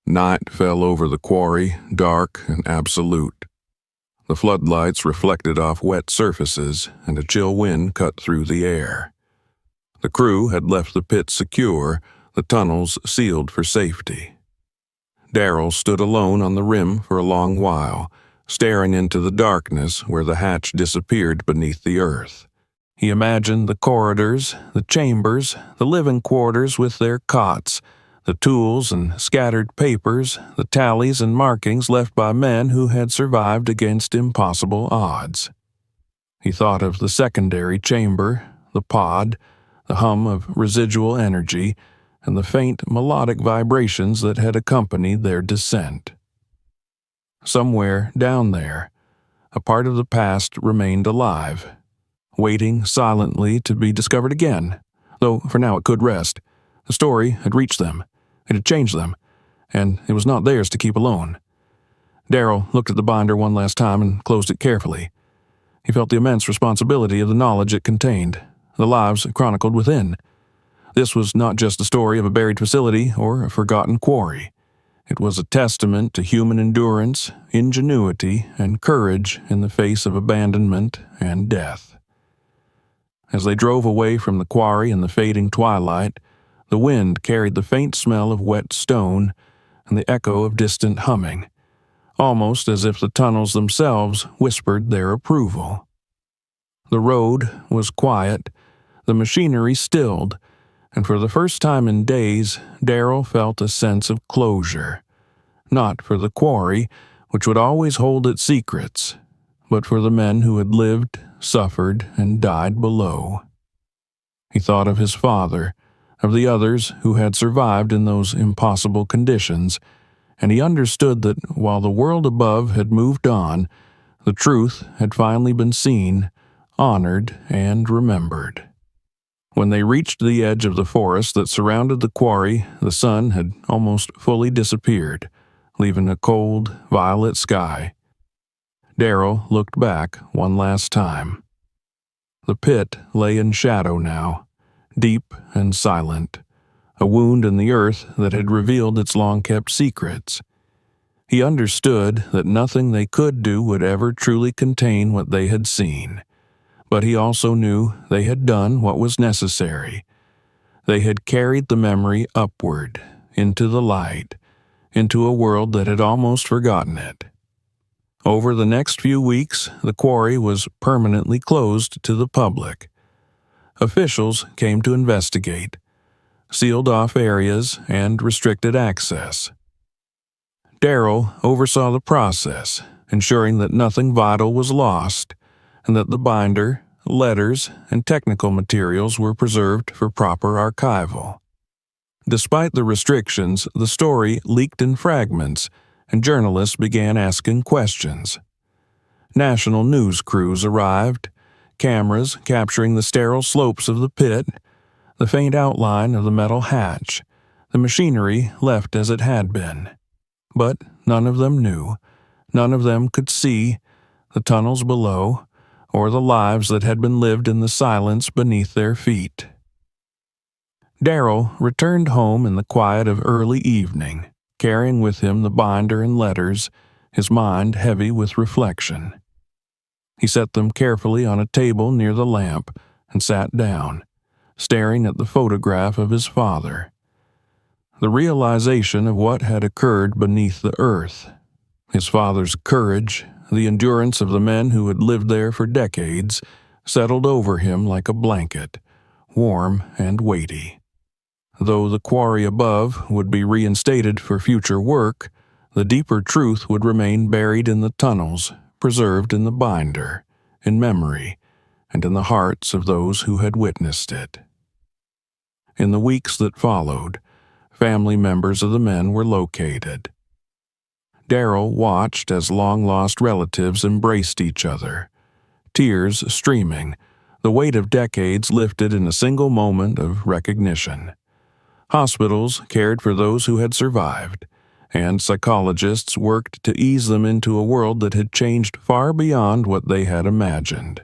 Night fell over the quarry, dark and absolute. The floodlights reflected off wet surfaces, and a chill wind cut through the air. The crew had left the pit secure, the tunnels sealed for safety. Darrell stood alone on the rim for a long while, staring into the darkness where the hatch disappeared beneath the earth. He imagined the corridors, the chambers, the living quarters with their cots, the tools and scattered papers, the tallies and markings left by men who had survived against impossible odds. He thought of the secondary chamber, the pod, the hum of residual energy, and the faint melodic vibrations that had accompanied their descent. Somewhere down there, a part of the past remained alive, waiting silently to be discovered again, though for now it could rest. The story had reached them, it had changed them, and it was not theirs to keep alone. Darrell looked at the binder one last time and closed it carefully. He felt the immense responsibility of the knowledge it contained, the lives chronicled within. This was not just the story of a buried facility or a forgotten quarry. It was a testament to human endurance, ingenuity, and courage in the face of abandonment and death. As they drove away from the quarry in the fading twilight, the wind carried the faint smell of wet stone and the echo of distant humming, almost as if the tunnels themselves whispered their approval. The road was quiet, the machinery stilled, and for the first time in days, Darrell felt a sense of closure, not for the quarry, which would always hold its secrets, but for the men who had lived, suffered, and died below. He thought of his father, of the others who had survived in those impossible conditions, and he understood that while the world above had moved on, the truth had finally been seen, honored, and remembered. When they reached the edge of the forest that surrounded the quarry, the sun had almost fully disappeared, leaving a cold, violet sky. Darrell looked back one last time. The pit lay in shadow now, deep and silent, a wound in the earth that had revealed its long-kept secrets. He understood that nothing they could do would ever truly contain what they had seen, but he also knew they had done what was necessary. They had carried the memory upward, into the light, into a world that had almost forgotten it. Over the next few weeks, the quarry was permanently closed to the public. Officials came to investigate, sealed off areas, and restricted access. Darrell oversaw the process, ensuring that nothing vital was lost, and that the binder, letters, and technical materials were preserved for proper archival. Despite the restrictions, the story leaked in fragments, and journalists began asking questions. National news crews arrived, cameras capturing the sterile slopes of the pit, the faint outline of the metal hatch, the machinery left as it had been. But none of them knew, none of them could see the tunnels below, or the lives that had been lived in the silence beneath their feet. Darrell returned home in the quiet of early evening, carrying with him the binder and letters, his mind heavy with reflection. He set them carefully on a table near the lamp and sat down, staring at the photograph of his father. The realization of what had occurred beneath the earth, his father's courage, the endurance of the men who had lived there for decades, settled over him like a blanket, warm and weighty. Though the quarry above would be reinstated for future work, the deeper truth would remain buried in the tunnels, preserved in the binder, in memory, and in the hearts of those who had witnessed it. In the weeks that followed, family members of the men were located. Darrell watched as long-lost relatives embraced each other, tears streaming, the weight of decades lifted in a single moment of recognition. Hospitals cared for those who had survived, and psychologists worked to ease them into a world that had changed far beyond what they had imagined.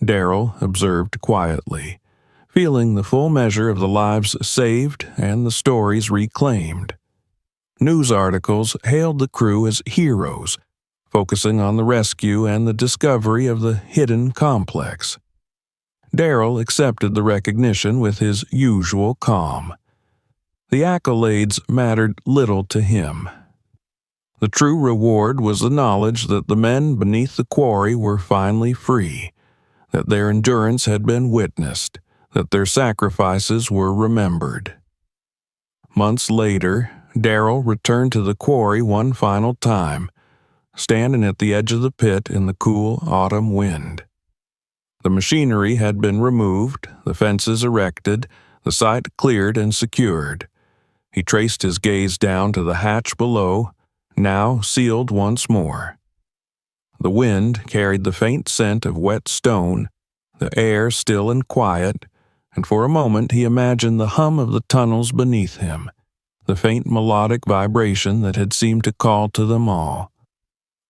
Darrell observed quietly, feeling the full measure of the lives saved and the stories reclaimed. News articles hailed the crew as heroes, focusing on the rescue and the discovery of the hidden complex. Darrell accepted the recognition with his usual calm. The accolades mattered little to him. The true reward was the knowledge that the men beneath the quarry were finally free, that their endurance had been witnessed, that their sacrifices were remembered. Months later, Darrell returned to the quarry one final time, standing at the edge of the pit in the cool autumn wind. The machinery had been removed, the fences erected, the site cleared and secured. He traced his gaze down to the hatch below, now sealed once more. The wind carried the faint scent of wet stone, the air still and quiet, and for a moment he imagined the hum of the tunnels beneath him, the faint melodic vibration that had seemed to call to them all.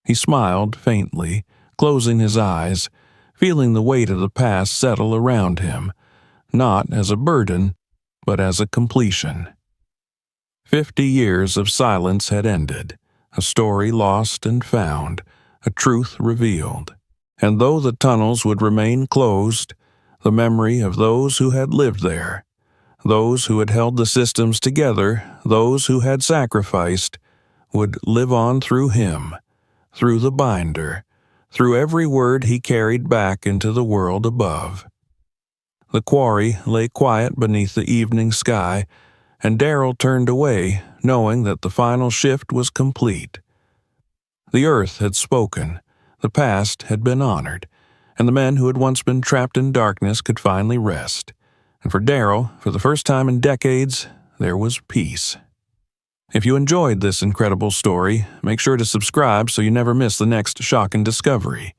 He smiled faintly, closing his eyes, feeling the weight of the past settle around him, not as a burden, but as a completion. 50 years of silence had ended, a story lost and found, a truth revealed. And though the tunnels would remain closed, the memory of those who had lived there, those who had held the systems together, those who had sacrificed, would live on through him, through the binder, through every word he carried back into the world above. The quarry lay quiet beneath the evening sky, and Darrell turned away, knowing that the final shift was complete. The earth had spoken, the past had been honored, and the men who had once been trapped in darkness could finally rest. And for Darrell, for the first time in decades, there was peace. If you enjoyed this incredible story, make sure to subscribe so you never miss the next shocking discovery.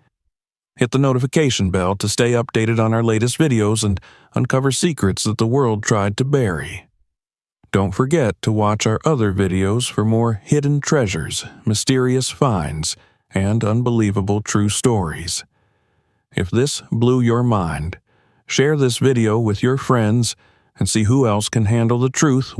Hit the notification bell to stay updated on our latest videos and uncover secrets that the world tried to bury. Don't forget to watch our other videos for more hidden treasures, mysterious finds, and unbelievable true stories. If this blew your mind, share this video with your friends and see who else can handle the truth